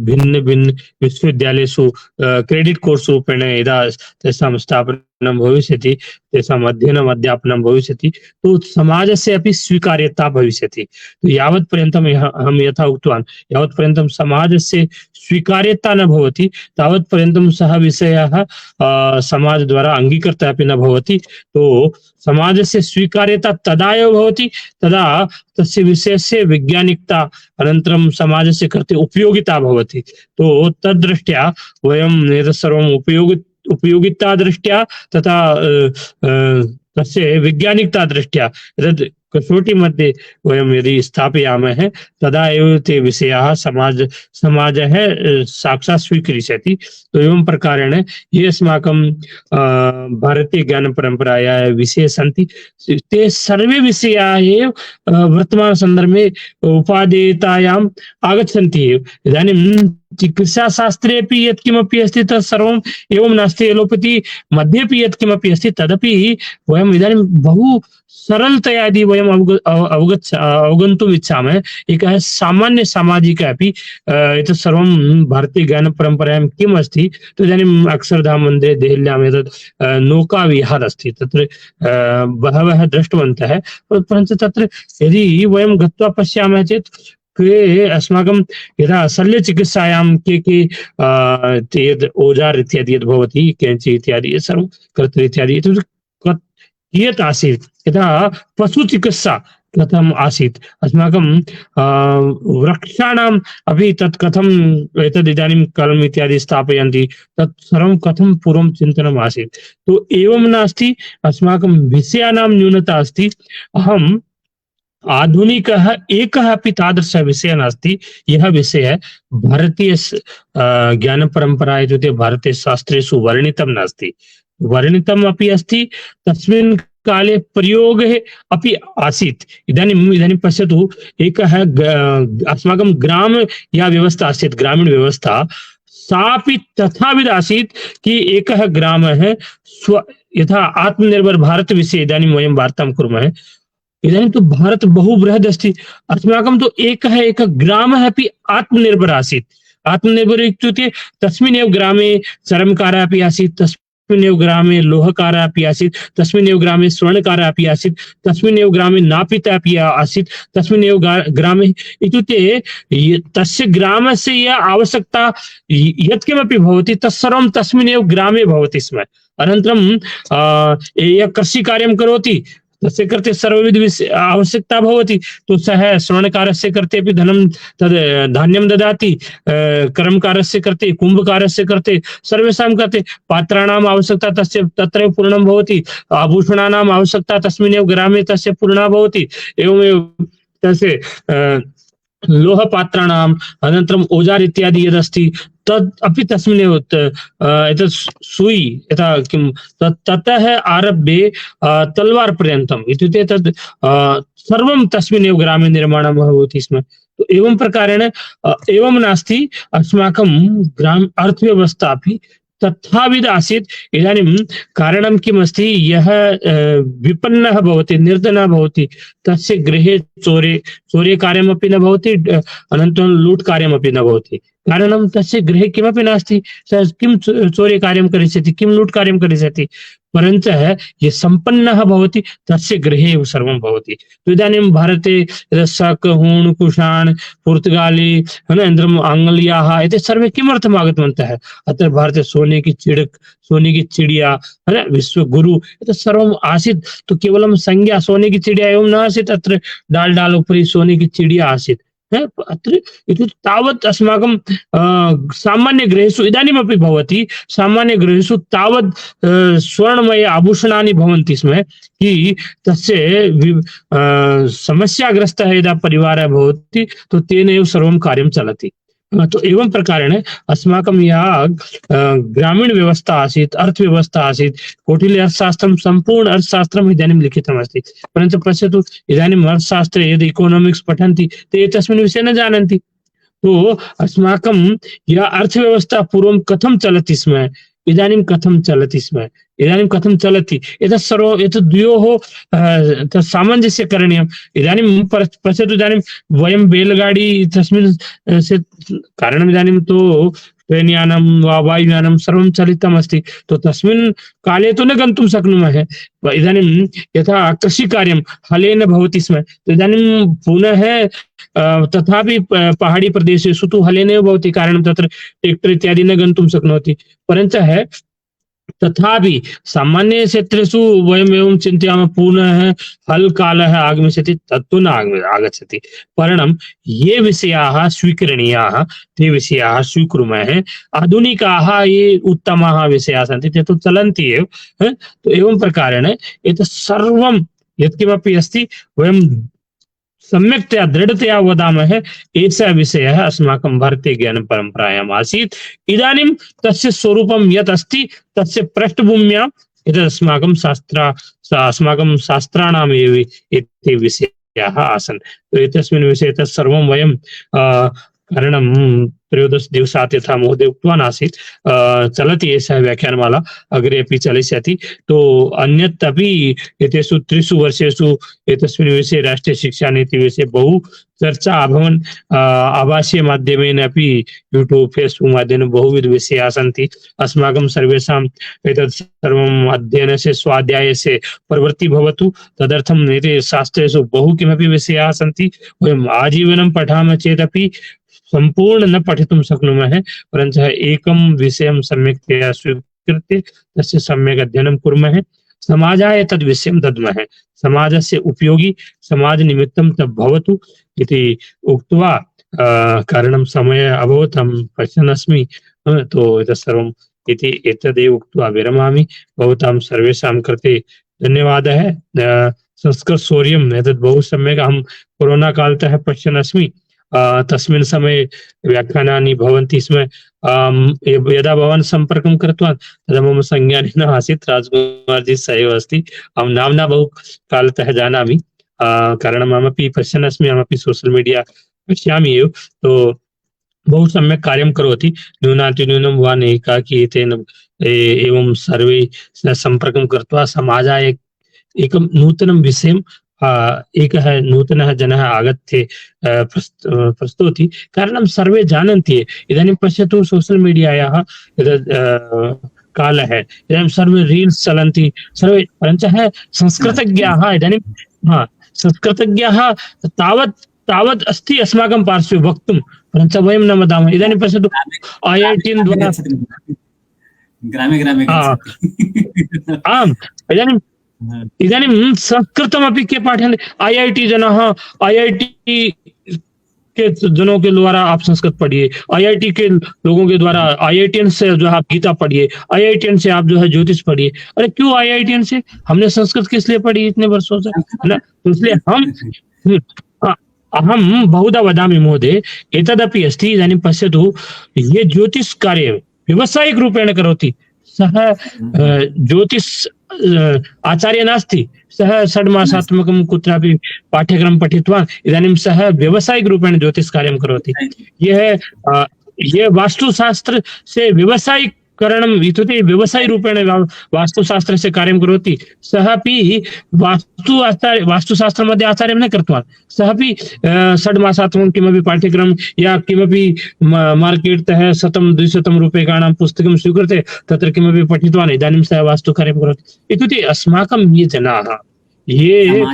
भिन्न भिन्न विश्वविद्यालयेषु क्रेडिट कोर्स रूपेण यदा तेषां स्थापनं भविष्यति तेषाम् अध्ययनम् अध्यापनं भविष्यति तो समाजस्य अपि स्वीकार्यता भविष्यति तो यावत् पर्यन्तम् अहं यथा उक्तवान् यावत् पर्यन्तं समाजस्य स्वीकार्यता न भवति तावत् पर्यन्तं सः विषयः समाजद्वारा अङ्गीकृतः अपि न भवति तो समाजस्य स्वीकार्यता तदा एव भवति तदा तस्य विषयस्य वैज्ञानिकता अनन्तरं समाजस्य कृते उपयोगिता भवति तो तद्दृष्ट्या वयं एतत् सर्वम् उपयोगिता दृष्ट्या तथा तस्य वैज्ञानिकता दृष्ट्या एतद् कसोटी मध्ये वयं यदि स्थापयामः तदा एव ते विषयाः समाजः साक्षात् स्वीकरिष्यति तो एवं प्रकारेण ये अस्माकं भारतीय ज्ञानपरम्परायाः विषये सन्ति ते सर्वे विषयाः एव वर्तमानसन्दर्भे उपादेयतायाम् आगच्छन्ति एव इदानीं चिकित्साशास्त्रे अपि यत्किमपि अस्ति तत् सर्वम् एवं नास्ति एलोपति मध्येपि यत्किमपि अस्ति तदपि वयम् इदानीं बहु सरलतया यदि वयम् अवगन्तुम् इच्छामः एकः सामान्य सामाजिकः अपि एतत् सर्वं भारतीय ज्ञानपरम्परायां किम् अस्ति तो इदानीम् अक्षरधाम मन्दिरे देहल्याम् एतत् नौकाविहार अस्ति तत्र बहवः दृष्टवन्तः परन्तु तत्र यदि वयं गत्वा पश्यामः चेत् के अस्माकं यथा शल्यचिकित्सायां के यद् औजार इत्यादि यद् भवति केञ्चि इत्यादि सर्वं कर्तृ इत्यादि कियत् आसीत् यथा पशुचिकित्सा कथम् आसीत् अस्माकं वृक्षाणाम् अपि तत् कथम् एतद् इदानीं कलम् इत्यादि स्थापयन्ति तत् सर्वं कथं पूर्वं चिन्तनम् आसीत् तो एवं नास्ति अस्माकं विषयाणां न्यूनता अस्ति अहम् आधुनिकः एकः अपि तादृशः विषयः नास्ति यः विषयः भारतीय ज्ञानपरम्परा इत्युक्ते भारतीयशास्त्रेषु वर्णितं नास्ति वर्णितम् अपि अस्ति, तस्मिन् काले प्रयोगः अपि आसीत्। इदानीं पश्यतु, एकः अस्माकं ग्राम या व्यवस्था आसीत्, ग्रामीण व्यवस्था, सापि तथाविध आसीत् कि एकः ग्रामः यथा आत्मनिर्भर भारत विषये इदानीं वयं वार्तां कुर्मः। इदानीं तु भारत बहु बृहद् अस्ति, अस्माकं तु एकः ग्रामः अपि आत्मनिर्भर आसीत्। आत्मनिर्भर इत्युक्ते तस्मिन्नेव ग्रामे चर्मकारः अपि आसीत्, तस्मिन्नेव ग्रामे लोहकारः अपि आसीत्, तस्मिन्नेव ग्रामे स्वर्णकारः अपि आसीत्, तस्मिन्नेव ग्रामे नापितः अपि आसीत्, तस्मिन्नेव ग्रामे, इत्युक्ते तस्य ग्रामस्य या आवश्यकता यत्किमपि भवति तत्सर्वं तस्मिन्नेव ग्रामे भवति स्म। अनन्तरं यः कृषिकार्यं करोति तस्य कृते सर्वविध आवश्यकता भवति, तो सः स्वर्णकारस्य कृते अपि धनं तद् धान्यं ददाति, कर्मकारस्य कृते, कुम्भकारस्य कृते, सर्वेषां कृते पात्राणाम् आवश्यकता तस्य तत्रैव पूर्णं भवति, आभूषणानाम् आवश्यकता तस्मिन्नेव ग्रामे तस्य पूर्णा भवति, एवमेव तस्य लोहपात्राणाम्, अनन्तरम् औजार इत्यादि यदस्ति तद् अपि तस्मिन्नेव, एतत् सुई यथा किं ततः आरभ्य तलवार पर्यन्तम्, इत्युक्ते तद् सर्वं तस्मिन्नेव ग्रामे निर्माणं भवति स्म। तो एवं प्रकारेण एवं नास्ति, अस्माकं ग्राम अर्थव्यवस्था अपि तथाविध आसीत्। इदानीं कारणं किमस्ति, यः विपन्नः भवति, निर्धनः भवति, तस्य गृहे चौर्य कार्यमपि न भवति, अनन्तरं लूट् कार्यमपि न भवति। कारणं तस्य गृहे किमपि नास्ति, सः किं चौर्यकार्यं करिष्यति, किं लूट् कार्यं करिष्यति, परञ्च यः सम्पन्नः भवति तस्य गृहे एव सर्वं भवति। तो इदानीं भारते शक, हूण, कुषाण, पुर्तगाली, अनन्तरम् आङ्ग्लीयाः, एते सर्वे किमर्थम् आगतवन्तः? अत्र भारते सोने की चिड़क, सोने की चिड़िया, है ना, विश्वगुरु, एतत् सर्वम् आसीत्। तो केवलं संज्ञा सोने की चिड़िया एवं न आसीत्, अत्र डाल उपरि सोने की चिड़िया आसीत्। अत्र इत्युक्ते तावत् अस्माकं सामान्य गृहेषु इदानीमपि भवति, सामान्य गृहेषु तावत् स्वर्णमय आभूषणानि भवन्ति स्म कि तस्य समस्याग्रस्तः यदा परिवारः भवति तो तेन एव सर्वं कार्यं चलति। तो एवं प्रकारेण अस्माकं या ग्रामीण व्यवस्था आसीत्, अर्थव्यवस्था आसीत्, कौटिल्य अर्थशास्त्रं, सम्पूर्ण अर्थशास्त्रम् इदानीं लिखितमस्ति, परन्तु पश्यतु इदानीम् अर्थशास्त्रे यदि इकोनॉमिक्स पठन्ति ते तस्मिन् विषये न जानन्ति। तो अस्माकं या अर्थव्यवस्था पूर्वं कथं चलति स्म, इदानीं कथं चलति स्म, इदानीं कथं चलति, एतत् सर्वम् एतत् द्वयोः तत् सामञ्जस्य करणीयम्। इदानीं पश्यतु, इदानीं वयं बैलगाडी तस्मिन् से कारणम्, इदानीं तु ट्रेन् यानं वा वायुयानं सर्वं चलितमस्ति, तो तस्मिन् काले तु न गन्तुं शक्नुमः। इदानीं यथा कृषिकार्यं हलेन भवति स्म, तो इदानीं पुनः तथापि पहाड़ी प्रदेशेषु तु हलेनैव भवति, कारणं तत्र ट्रेक्टर् इत्यादि न गन्तुं शक्नोति, परञ्च तथापि सामान्य क्षेत्रेषु वयम् एवं चिन्तयामः पुनः हल् कालः आगमिष्यति, तत्तु न आगच्छति। परं ये विषयाः स्वीकरणीयाः ते विषयाः स्वीकुर्मः, आधुनिकाः ये उत्तमाः विषयाः सन्ति ते तु चलन्ति एव। तो एवं प्रकारेण एतत् सर्वं यत्किमपि अस्ति वयं सम्यक्तया दृढतया वदामः, एषः विषयः अस्माकं भारतीय ज्ञानपरम्परायाम् आसीत्। इदानीं तस्य स्वरूपं यत् अस्ति तस्य पृष्ठभूम्याम् एतत् अस्माकं शास्त्राणाम् एव एते विषयाः आसन्। तो एतस्मिन् विषये तत् सर्वं वयं कारणं 13 दिवसात् यथा महोदय उक्तवान् आसीत्, चलति एषः व्याख्यानमाला, अग्रे अपि चलिष्यति। तो अन्यत् अपि एतेषु 3 वर्षेषु एतस्मिन् विषये राष्ट्रीय शिक्षा नीति विषये बहु चर्चा अभवन्। आभासीय माध्यमेन अपि यूट्यूब फेसबुक माध्यमेन बहुविध विषयाः सन्ति। अस्माकं सर्वेषाम् एतत् सर्वम् अध्ययनस्य स्वाध्यायस्य प्रवृत्तिः भवतु, तदर्थम् एते शास्त्रेषु बहु किमपि विषयाः सन्ति। वयम् आजीवनं पठामः चेदपि संपूर्ण न पठितुं शक्नुमः, परञ्च एकं विषयं सम्यक्तया स्वीकृत्य तस्य सम्यक् अध्ययनं कुर्मः, समाजाय तद् विषयं दद्मः, समाजस्य उपयोगी समाजनिमित्तं तद् भवतु इति उक्त्वा कारणं समय अभवत्, अहं पश्यन् अस्मि, तो एतत् सर्वम् इति एतदेव उक्त्वा विरमामि। भवतां सर्वेषां कृते धन्यवादः। संस्कृतशौर्यम् एतत् बहु सम्यक् अहं कोरोना कालतः पश्यन् अस्मि। तस्मिन् समये व्याख्यानानि भवन्ति स्म। यदा भवान् सम्पर्कं कृतवान् तदा मम संज्ञाने न आसीत्, राजकुमारजी सः एव अस्ति। अहं नाम्ना बहु कालतः जानामि, कारणम् अहमपि पश्यन् अस्मि, अहमपि सोशल् मीडिया पश्यामि एव। तो बहु सम्यक् कार्यं करोति। न्यूनातिन्यूनं भवान् एकाकी एतेन एवं सर्वे सम्पर्कं कृत्वा समाजाय एकं नूतनं विषयं एकः नूतनः जनः आगत्य प्रस्तौति। कारणं सर्वे जानन्ति। इदानीं पश्यतु सोशल् मीडियायाः यद् कालः, इदानीं सर्वे रील्स् चलन्ति सर्वे, परञ्च संस्कृतज्ञाः इदानीं संस्कृतज्ञाः तावत् अस्ति अस्माकं पार्श्वे वक्तुं, परञ्च वयं न वदामः। इदानीं पश्यतु IITN द्वारा ग्रामे ग्रामे आम्, इदानीं संस्कृतमपि के पाठयन्ति। IIT जनाः, IIT के जनों के द्वारा आप संस्कृत पढ़िए, IIT के लोगों के द्वारा IITN से जो है आप गीता पढ़िए, IITN से आप जो है ज्योतिष पढ़िए। अरे क्यों IITN से? हमने संस्कृत किस लिए पढ़ी इतने वर्षों से, है ना? तो इसलिए अहं बहुधा वदामि महोदय, एतदपि अस्ति। इदानीं पश्यतु, ये ज्योतिष कार्य व्यावसायिक रूपेण करोति, सः ज्योतिष आचार्य नास्ति, सः षड्मासात्मकं कुत्रापि पाठ्यक्रमं पठितवान्, इदानीं सः व्यावसायिक रूपेण ज्योतिष कार्यं करोति। ये वास्तुशास्त्र से व्यवसायीकरणम् इत्युक्ते व्यवसायी रूपेण वास्तुशास्त्र से कार्यं करोति। सः अपि वास्तुशास्त्र मध्ये आचार्यं न कृतवान्, सः अपि षड्मासात्मकं किमपि पाठ्यक्रमं या किमपि मार्केट्तः 100-200 रूप्यकाणां पुस्तकं स्वीकृत्य तत्र किमपि पठितवान्, इदानीं सः वास्तुकार्यं करोति। इत्युक्ते अस्माकं ये जनाः, ये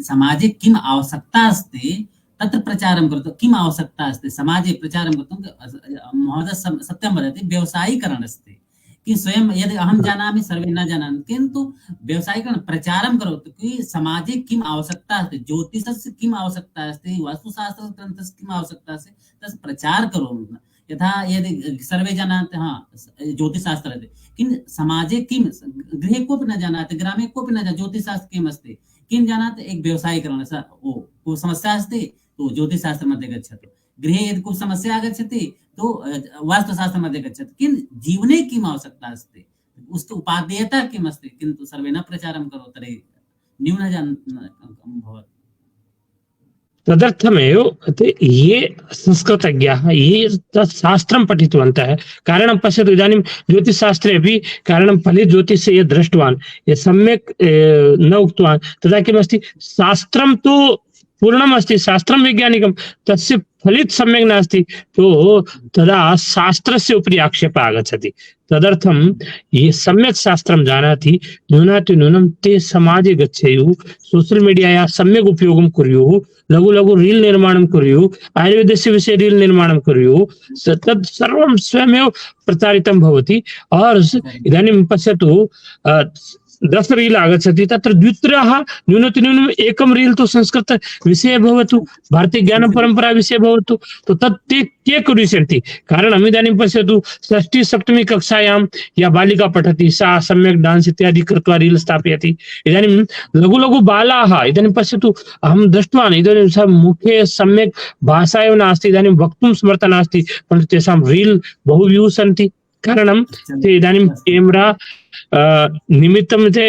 समाजे किम् आवश्यकता अस्ति तत्र प्रचारं कर्तुं, किम् आवश्यकता अस्ति समाजे प्रचारं कर्तुं, महोदय सत्यं वदति, व्यवसायीकरणम् अस्ति। कि स्वयं यदि अहं जानामि सर्वे न जानन्ति, किन्तु व्यवसायीकरण प्रचारं करोतु कि समाजे किम् आवश्यकता अस्ति, ज्योतिषस्य किम् आवश्यकता अस्ति, वास्तुशास्त्रग्रन्थस्य किम् आवश्यकता अस्ति, तस्य प्रचार करोमि। यथा यदि सर्वे जानन्ति ज्योतिषशास्त्र अस्ति, किन्तु समाजे किं, गृहे कोऽपि न जानाति, ग्रामे कोऽपि न जानाति ज्योतिषशास्त्र किम् अस्ति, किं जानाति, एक व्यवसायीकरण को समस्या अस्ति तो ज्योतिषशास्त्र मध्ये गच्छतु, गृहे यदि कोऽपि समस्या आगच्छति तो वास्तुशास्त्र मध्ये गच्छति, किन्तु जीवने किम् आवश्यकता अस्ति, उसकी उपादेयता किम् अस्ति, किन्तु सर्वे न प्रचारं करोति तर्हि न्यूनं भवति। तदर्थमेव ये संस्कृतज्ञाः ये शास्त्रं पठितवन्तः, कारणं पश्यतु, इदानीं ज्योतिषशास्त्रे अपि कारणं फलित ज्योतिषे ये दृष्टवान्, ये सम्यक् न उक्तवान्, तदा किमस्ति, शास्त्रं तु पूर्णम् अस्ति, शास्त्रं वैज्ञानिकं, तस्य फलित सम्यक् नास्ति, तो तदा शास्त्रस्य उपरि आक्षेपः आगच्छति। तदर्थं ये सम्यक् शास्त्रं जानाति, न्यूनातिन्यूनं ते समाजे गच्छेयुः, सोशल मीडियायाः सम्यक् उपयोगं कुर्युः, लघु लघु रील निर्माणं कुर्युः, आयुर्वेदस्य विषये रील निर्माणं कुर्युः, तत् सर्वं स्वयमेव प्रचारितं भवति। और इदानीं पश्यतु, 10 रील आगच्छति, तत्र द्वित्रः न्यूनातिन्यूनम् एकं रील तु संस्कृत विषये भवतु, भारतीय ज्ञान परंपरा विषये भवतु, तो तत् ते के कुर्वन्ति। कारणम् इदानीं पश्यतु, 6ठी-7ठी कक्षायां या बालिका पठति, सा सम्यक् डान्स् इत्यादि कृत्वा रील स्थापयति। इदानीं लघु लघु बालाः, इदानीं पश्यतु, अहं दृष्टवान्, इदानीं सा मुखे सम्यक् भाषा एव नास्ति, इदानीं वक्तुं समर्था नास्ति, परन्तु तेषां रील बहु व्यूस् सन्ति। कारणं ते इदानीं केमरा निमित्तं ते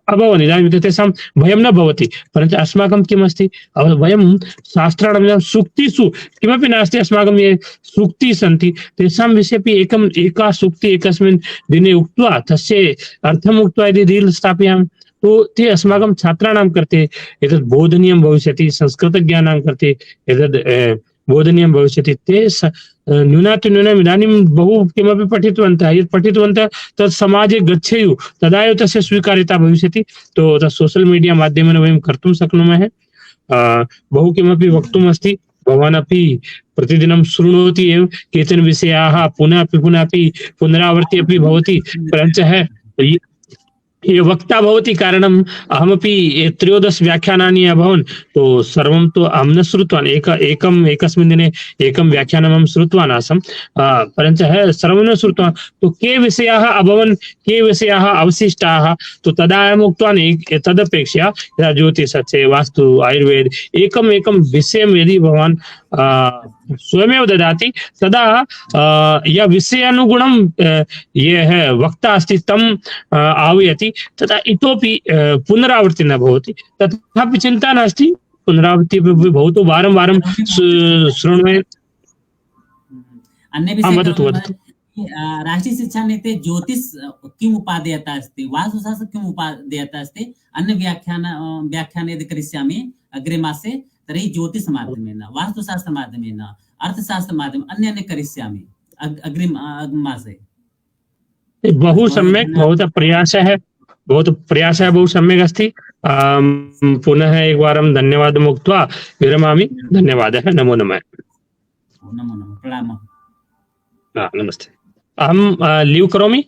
अभवन्, इदानीं तेषां भयं न भवति, परन्तु अस्माकं किम् अस्ति, वयं शास्त्राणां सूक्तिषु किमपि नास्ति, अस्माकं ये सूक्तिः सन्ति तेषां विषये अपि एका सूक्तिः एकस्मिन् दिने उक्त्वा तस्य अर्थम् उक्त्वा यदि रील् स्थापयामि, तो ते अस्माकं छात्राणां कृते एतत् बोधनीयं भविष्यति, संस्कृतज्ञानां कृते एतद् बोधनीयं भविष्यति। ते न्यूनातिन्यूनम् इदानीं बहु किमपि पठितवन्तः, यत् पठितवन्तः तत् समाजे गच्छेयुः, तदा एव तस्य स्वीकार्यता भविष्यति। तो तत् सोशल मीडिया माध्यमेन वयं कर्तुं शक्नुमः। बहु किमपि वक्तुम् अस्ति, भवान् अपि प्रतिदिनं शृणोति एव, केचन विषयाः पुनः अपि पुनरावर्ति अपि भवति, परञ्च ये वक्ता भवति कारणम् अहमपि 13 व्याख्यानानि अभवन् तो सर्वं तु अहं न श्रुतवान् एकस्मिन् दिने एकं व्याख्यानम् अहं श्रुतवान् आसम् परञ्च सर्वं न श्रुतवान् तो के विषयाः अभवन् के विषयाः अवशिष्टाः तो तदा अहम् उक्तवान् तदपेक्षया यदा ज्योतिषस्य वास्तु आयुर्वेद एकम् एकं विषयं यदि भवान् स्वयमेव ददाति तदा यः विषयानुगुणं यः वक्ता अस्ति तं आह्वयति तथा इतोपि पुनरावृत्ति न भवति तथापि चिन्ता नास्ति पुनरावृत्ति भवतु वारं वारं शृण्वन् अन्य विषय राष्ट्रीय शिक्षा नीते ज्योतिष किम् उपादेयता अस्ति वास्तुशास्त्र किम् उपादेयता अस्ति अन्य व्याख्यान यदि करिष्यामि अग्रे मासे तर्हि ज्योतिषमाध्यमेन वास्तुशास्त्रमाध्यमेन अर्थशास्त्रमाध्यमेन अन्य करिष्यामि अग्रिम मासे। बहु सम्यक् भवतः प्रयासः बहु सम्यक् अस्ति पुनः एकवारं धन्यवादम् उक्त्वा विरमामि धन्यवादः नमो नमः प्रणामः नमस्ते अहं लीव् करोमि